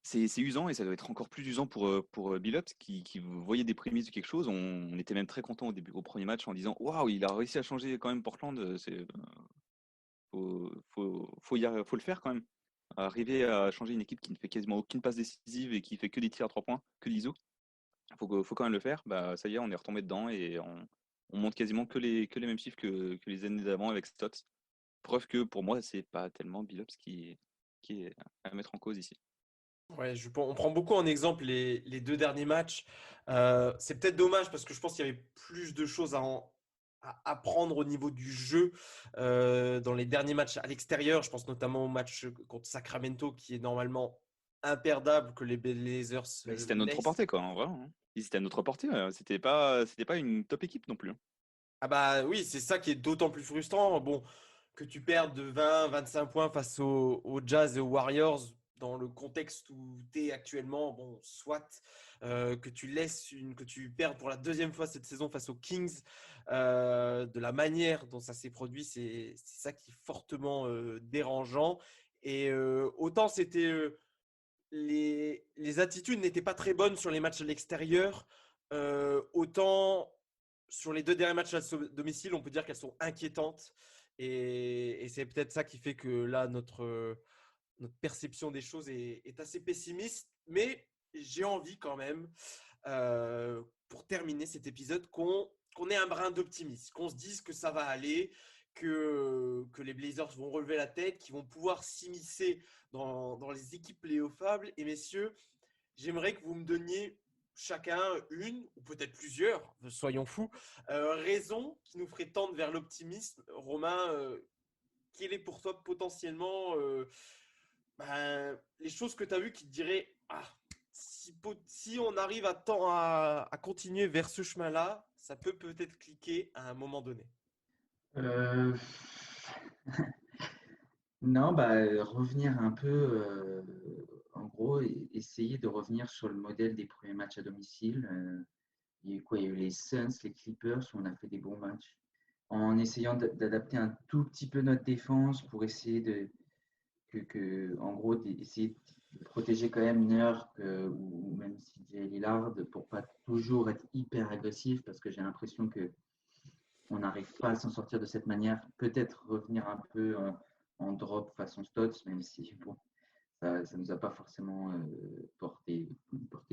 Speaker 6: c'est usant et ça doit être encore plus usant pour Billups qui voyait des prémices de quelque chose. On était même très content au premier match en disant waouh, il a réussi à changer quand même Portland. Faut le faire quand même. Arriver à changer une équipe qui ne fait quasiment aucune passe décisive et qui fait que des tirs à 3 points, que de l'ISO, faut quand même le faire. Bah, ça y est, on est retombé dedans et on monte quasiment que les mêmes chiffres que les années d'avant avec Stotts. Preuve que pour moi, c'est pas tellement Billups qui est à mettre en cause ici.
Speaker 4: Ouais, on prend beaucoup en exemple les deux derniers matchs. C'est peut-être dommage parce que je pense qu'il y avait plus de choses à apprendre au niveau du jeu dans les derniers matchs à l'extérieur. Je pense notamment au match contre Sacramento qui est normalement imperdable que les Blazers
Speaker 6: Bah, ils étaient à notre
Speaker 4: laissent.
Speaker 6: portée, quoi, hein, vraiment, hein. Ils étaient à notre portée. C'était pas une top équipe non plus, hein.
Speaker 4: Ah bah oui, c'est ça qui est d'autant plus frustrant. Bon, que tu perdes de 20, 25 points face au Jazz et aux Warriors dans le contexte où tu es actuellement, bon, soit que tu perdes pour la deuxième fois cette saison face aux Kings, de la manière dont ça s'est produit, c'est ça qui est fortement dérangeant. Et autant c'était les attitudes n'étaient pas très bonnes sur les matchs à l'extérieur, autant sur les deux derniers matchs à domicile, on peut dire qu'elles sont inquiétantes. Et c'est peut-être ça qui fait que là, notre perception des choses est assez pessimiste. Mais j'ai envie quand même, pour terminer cet épisode, qu'on ait un brin d'optimisme, qu'on se dise que ça va aller, que les Blazers vont relever la tête, qu'ils vont pouvoir s'immiscer dans les équipes playoffables. Et messieurs, j'aimerais que vous me donniez chacun une, ou peut-être plusieurs, soyons fous, raisons qui nous feraient tendre vers l'optimisme. Romain, quel est pour toi potentiellement les choses que tu as vues qui te diraient si on arrive à continuer vers ce chemin-là, ça peut peut-être cliquer à un moment donné.
Speaker 5: Euh, Non, revenir un peu, en gros, essayer de revenir sur le modèle des premiers matchs à domicile. Il y a eu quoi? Il y a eu les Suns, les Clippers, où on a fait des bons matchs. En essayant d'adapter un tout petit peu notre défense pour essayer en gros, d'essayer de protéger quand même Nurk ou même CJ Lillard pour pas toujours être hyper agressif, parce que j'ai l'impression que on n'arrive pas à s'en sortir de cette manière. Peut-être revenir un peu en drop façon Stotts, même si bon, ça ne nous a pas forcément porté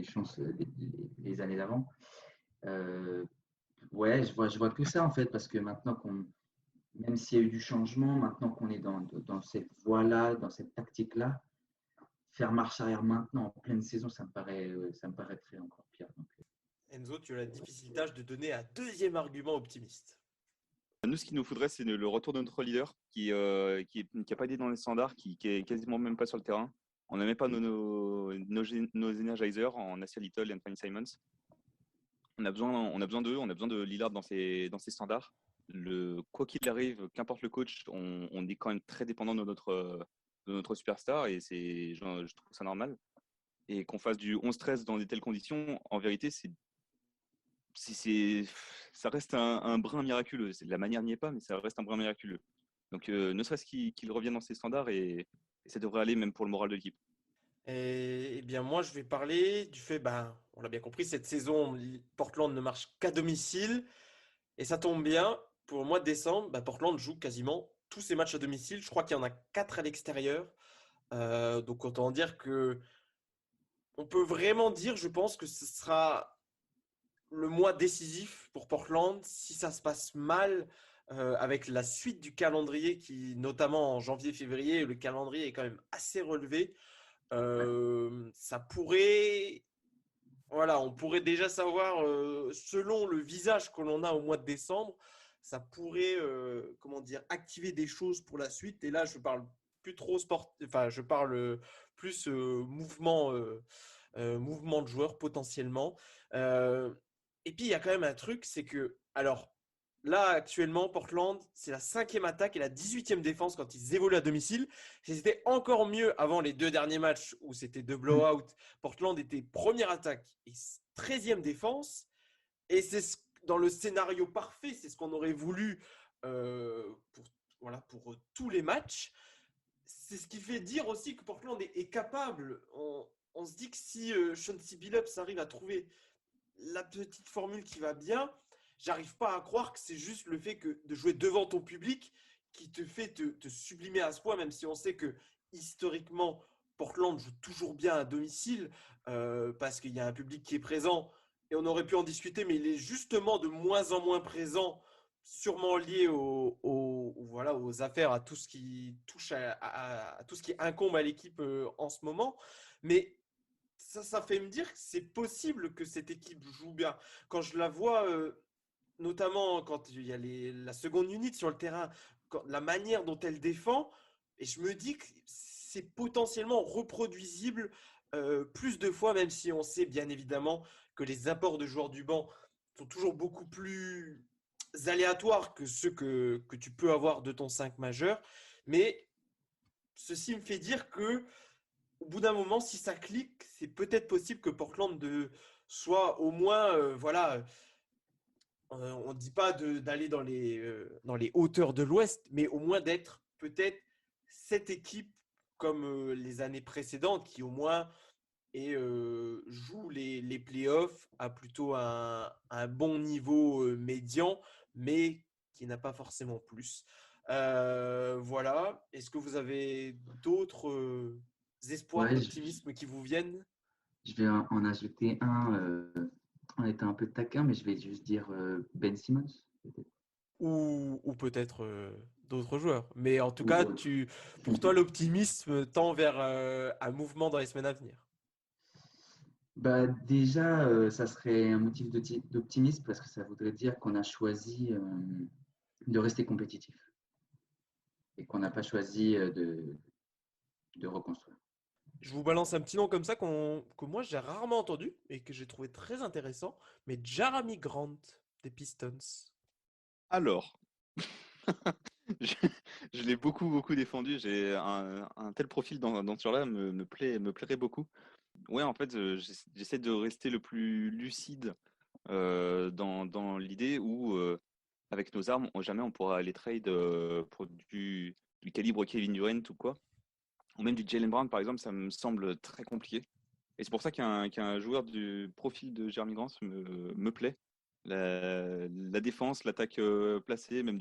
Speaker 5: chance les années d'avant. Ouais, je vois que ça en fait, parce que maintenant même s'il y a eu du changement, maintenant qu'on est dans cette voie-là, dans cette tactique-là, faire marche arrière maintenant en pleine saison, ça me paraîtrait encore pire. Donc,
Speaker 4: Enzo, tu as la difficile tâche de donner un deuxième argument optimiste.
Speaker 6: Nous, ce qu'il nous faudrait, c'est le retour de notre leader qui a pas été dans les standards, qui est quasiment même pas sur le terrain. On n'a même pas nos energizers en Asa Little et Anthony Simons. On a besoin d'eux, on a besoin de Lillard dans ses standards. Quoi qu'il arrive, qu'importe le coach, on est quand même très dépendant de notre superstar et je trouve ça normal. Et qu'on fasse du 11-13 dans de telles conditions, en vérité, ça reste un brin miraculeux. La manière n'y est pas, mais ça reste un brin miraculeux. Donc, ne serait-ce qu'il revienne dans ses standards et ça devrait aller même pour le moral de l'équipe.
Speaker 4: Eh bien, moi, je vais parler du fait, on l'a bien compris, cette saison, Portland ne marche qu'à domicile. Et ça tombe bien, pour le mois de décembre, Portland joue quasiment tous ses matchs à domicile. Je crois qu'il y en a 4 à l'extérieur. Donc, autant dire que on peut vraiment dire, je pense, que ce sera le mois décisif pour Portland. Si ça se passe mal avec la suite du calendrier, qui, notamment en janvier-février, le calendrier est quand même assez relevé. Ça pourrait, voilà, on pourrait déjà savoir, selon le visage que l'on a au mois de décembre, ça pourrait, comment dire, activer des choses pour la suite. Et là, je parle plus trop sport, enfin, je parle plus mouvement de joueurs potentiellement. Et puis, il y a quand même un truc, c'est que, alors, là, actuellement, Portland, c'est la 5e attaque et la 18e défense quand ils évoluent à domicile. C'était encore mieux avant les 2 derniers matchs où c'était 2 blowouts. Portland était première attaque et 13e défense. Et c'est dans le scénario parfait, c'est ce qu'on aurait voulu pour tous les matchs. C'est ce qui fait dire aussi que Portland est capable. On se dit que si Chauncey Billups arrive à trouver la petite formule qui va bien, j'arrive pas à croire que c'est juste le fait de jouer devant ton public qui te fait te sublimer à ce point, même si on sait que historiquement, Portland joue toujours bien à domicile parce qu'il y a un public qui est présent et on aurait pu en discuter, mais il est justement de moins en moins présent, sûrement lié aux affaires, à tout ce qui touche à tout ce qui incombe à l'équipe en ce moment. Mais ça fait me dire que c'est possible que cette équipe joue bien. Quand je la vois, notamment quand il y a la seconde unité sur le terrain, la manière dont elle défend, et je me dis que c'est potentiellement reproduisible plus de fois, même si on sait bien évidemment que les apports de joueurs du banc sont toujours beaucoup plus aléatoires que ceux que tu peux avoir de ton 5 majeur. Mais ceci me fait dire que au bout d'un moment, si ça clique, c'est peut-être possible que Portland soit au moins, on ne dit pas d'aller dans les hauteurs de l'Ouest, mais au moins d'être peut-être cette équipe comme les années précédentes qui au moins joue les playoffs à plutôt un bon niveau médian, mais qui n'a pas forcément plus. Voilà. Est-ce que vous avez d'autres espoirs
Speaker 5: ouais,
Speaker 4: d'optimisme qui vous viennent?
Speaker 5: je vais en ajouter un en étant un peu taquin, mais je vais juste dire Ben Simmons, peut-être.
Speaker 4: Ou peut-être d'autres joueurs. Mais en tout
Speaker 5: Ou
Speaker 4: cas,
Speaker 5: autre.
Speaker 4: pour toi, l'optimisme tend vers un mouvement dans les semaines à venir.
Speaker 5: Bah, déjà, ça serait un motif d'optimisme parce que ça voudrait dire qu'on a choisi de rester compétitif et qu'on n'a pas choisi de reconstruire.
Speaker 4: Je vous balance un petit nom comme ça que moi j'ai rarement entendu et que j'ai trouvé très intéressant, mais Jerami Grant des Pistons.
Speaker 6: Alors, je, je l'ai beaucoup défendu. J'ai un tel profil dans ce genre-là me plairait beaucoup. Ouais, en fait, j'essaie de rester le plus lucide dans l'idée où, avec nos armes, jamais on pourra aller trade pour du calibre Kevin Durant ou quoi. Ou même du Jaylen Brown, par exemple, ça me semble très compliqué. Et c'est pour ça qu'un joueur du profil de Jeremy Grant me plaît. La défense, l'attaque placée, même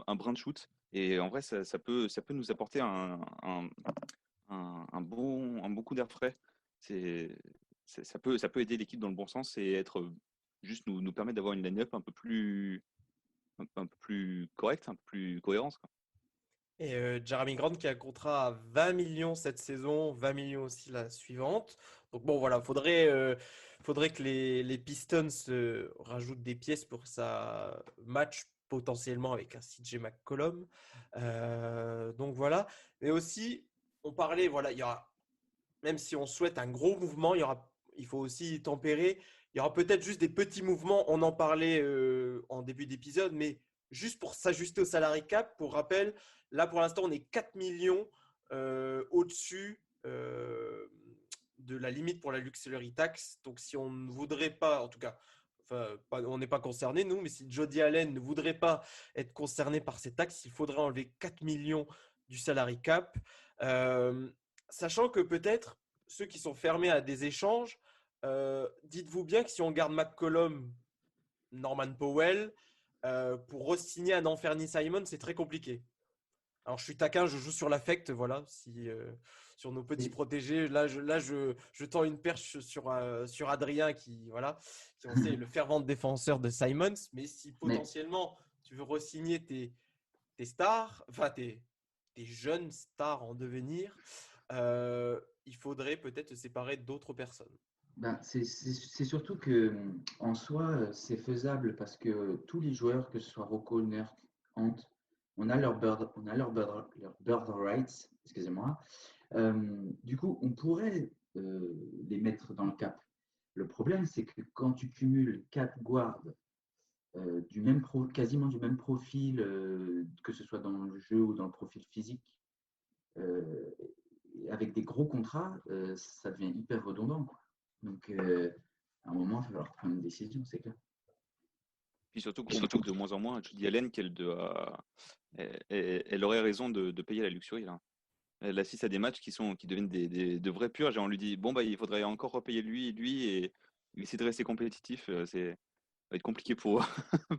Speaker 6: un brin de shoot. Et en vrai, ça peut nous apporter un bon coup d'air frais. Ça peut aider l'équipe dans le bon sens et être juste nous permettre d'avoir une line-up un peu plus correcte, un peu plus cohérente, quoi.
Speaker 4: Et Jeremy Grant qui a un contrat à 20 millions cette saison, 20 millions aussi la suivante. Donc bon, voilà, faudrait que les Pistons rajoutent des pièces pour que ça match potentiellement avec un CJ McCollum. Donc voilà. Mais aussi, on parlait, voilà, il y aura, même si on souhaite un gros mouvement, il faut aussi tempérer. Il y aura peut-être juste des petits mouvements. On en parlait en début d'épisode, mais juste pour s'ajuster au salary cap. Pour rappel, là pour l'instant, on est 4 millions au-dessus de la limite pour la luxury tax. Donc si on ne voudrait pas, en tout cas, on n'est pas concerné nous, mais si Jody Allen ne voudrait pas être concerné par ces taxes, il faudrait enlever 4 millions du salary cap. Sachant que peut-être ceux qui sont fermés à des échanges, dites-vous bien que si on garde McCollum, Norman Powell, pour re-signer un Anthony Simons, c'est très compliqué. Alors je suis taquin, je joue sur l'affect, voilà, sur nos petits protégés. Là, je tends une perche sur Adrien qui, voilà, qui on sait est le fervent défenseur de Simons. Mais si potentiellement tu veux re-signer tes stars, enfin tes jeunes stars en devenir, il faudrait peut-être se séparer d'autres personnes.
Speaker 5: Ben, c'est surtout que en soi, c'est faisable parce que tous les joueurs, que ce soit Rocco, Nurk, Ant, on a leur bird rights, excusez-moi. Du coup, on pourrait les mettre dans le cap. Le problème, c'est que quand tu cumules 4 guards quasiment du même profil, que ce soit dans le jeu ou dans le profil physique, avec des gros contrats, ça devient hyper redondant, quoi. Donc, à un moment, il va falloir prendre une décision, c'est clair.
Speaker 6: Puis surtout qu'on trouve de moins en moins Jody Allen elle aurait raison de payer la luxury, là. Elle assiste à des matchs qui deviennent de vrais purges et on lui dit bon, bah, il faudrait encore repayer lui et essayer de rester compétitif. Ça va être compliqué pour,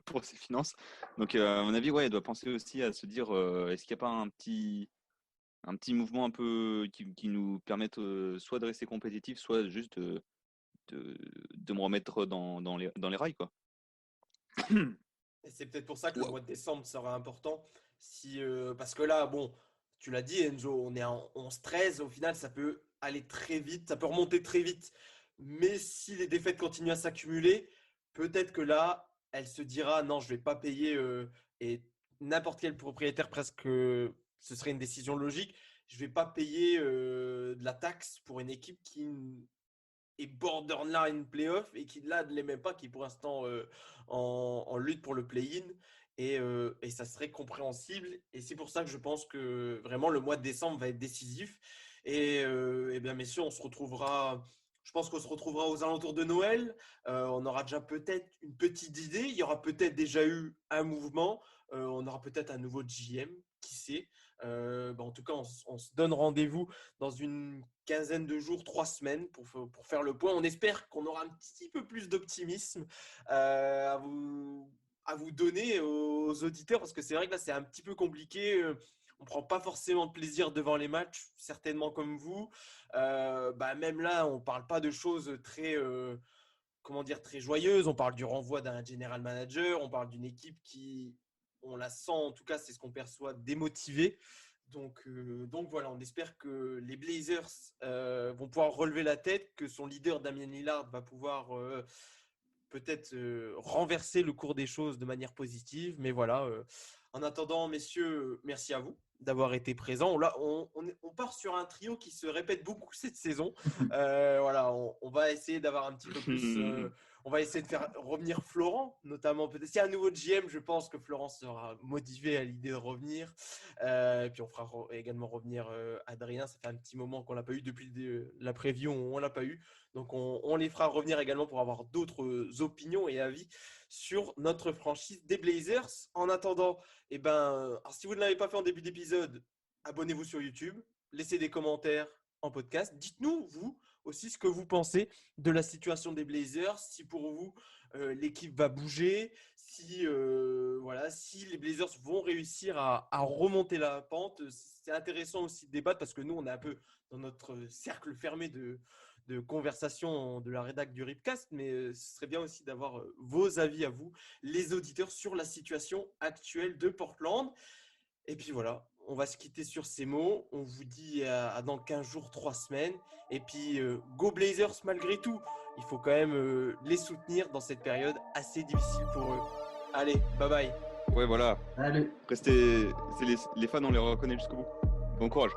Speaker 6: pour ses finances. Donc, à mon avis, ouais, elle doit penser aussi à se dire est-ce qu'il n'y a pas un petit mouvement un peu qui nous permette soit de rester compétitif, soit juste de me remettre dans les rails, quoi.
Speaker 4: Et c'est peut-être pour ça que le mois de décembre sera important. Parce que là, bon, tu l'as dit, Enzo, on est en 11-13. Au final, ça peut aller très vite, ça peut remonter très vite. Mais si les défaites continuent à s'accumuler, peut-être que là, elle se dira non, je ne vais pas payer. Et n'importe quel propriétaire, presque, ce serait une décision logique. Je ne vais pas payer de la taxe pour une équipe qui est borderline playoff et qui là ne l'est même pas, qui est pour l'instant en lutte pour le play-in et ça serait compréhensible et c'est pour ça que je pense que vraiment le mois de décembre va être décisif et bien messieurs je pense qu'on se retrouvera aux alentours de Noël. On aura déjà peut-être une petite idée, il y aura peut-être déjà eu un mouvement, on aura peut-être un nouveau GM, qui sait. En tout cas, on se donne rendez-vous dans une quinzaine de jours, 3 semaines pour faire le point. On espère qu'on aura un petit peu plus d'optimisme à vous donner aux auditeurs parce que c'est vrai que là, c'est un petit peu compliqué. On ne prend pas forcément de plaisir devant les matchs, certainement comme vous. Même là, on ne parle pas de choses très, très joyeuses. On parle du renvoi d'un general manager. On parle d'une équipe qui, on la sent, en tout cas, c'est ce qu'on perçoit, démotivée. Donc voilà, on espère que les Blazers vont pouvoir relever la tête, que son leader Damian Lillard va pouvoir peut-être renverser le cours des choses de manière positive. Mais voilà, en attendant, messieurs, merci à vous d'avoir été présents. Là, on part sur un trio qui se répète beaucoup cette saison. Voilà, on va essayer d'avoir un petit peu plus. On va essayer de faire revenir Florent, notamment. Peut-être s'il y a un nouveau GM, je pense que Florent sera motivé à l'idée de revenir. Puis on fera également revenir Adrien. Ça fait un petit moment qu'on l'a pas eu depuis la preview, on l'a pas eu. Donc on les fera revenir également pour avoir d'autres opinions et avis sur notre franchise des Blazers. En attendant, alors si vous ne l'avez pas fait en début d'épisode, abonnez-vous sur YouTube, laissez des commentaires en podcast. Dites-nous, vous aussi, ce que vous pensez de la situation des Blazers, si pour vous, l'équipe va bouger, si les Blazers vont réussir à remonter la pente. C'est intéressant aussi de débattre parce que nous, on est un peu dans notre cercle fermé de conversation de la rédac du Ripcast, mais ce serait bien aussi d'avoir vos avis à vous, les auditeurs, sur la situation actuelle de Portland. Et puis voilà, on va se quitter sur ces mots. On vous dit à dans 15 jours, 3 semaines. Et puis, go Blazers malgré tout. Il faut quand même les soutenir dans cette période assez difficile pour eux. Allez, bye bye.
Speaker 6: Ouais, voilà.
Speaker 5: Allez.
Speaker 6: Restez, les fans, on les reconnaît jusqu'au bout. Bon courage.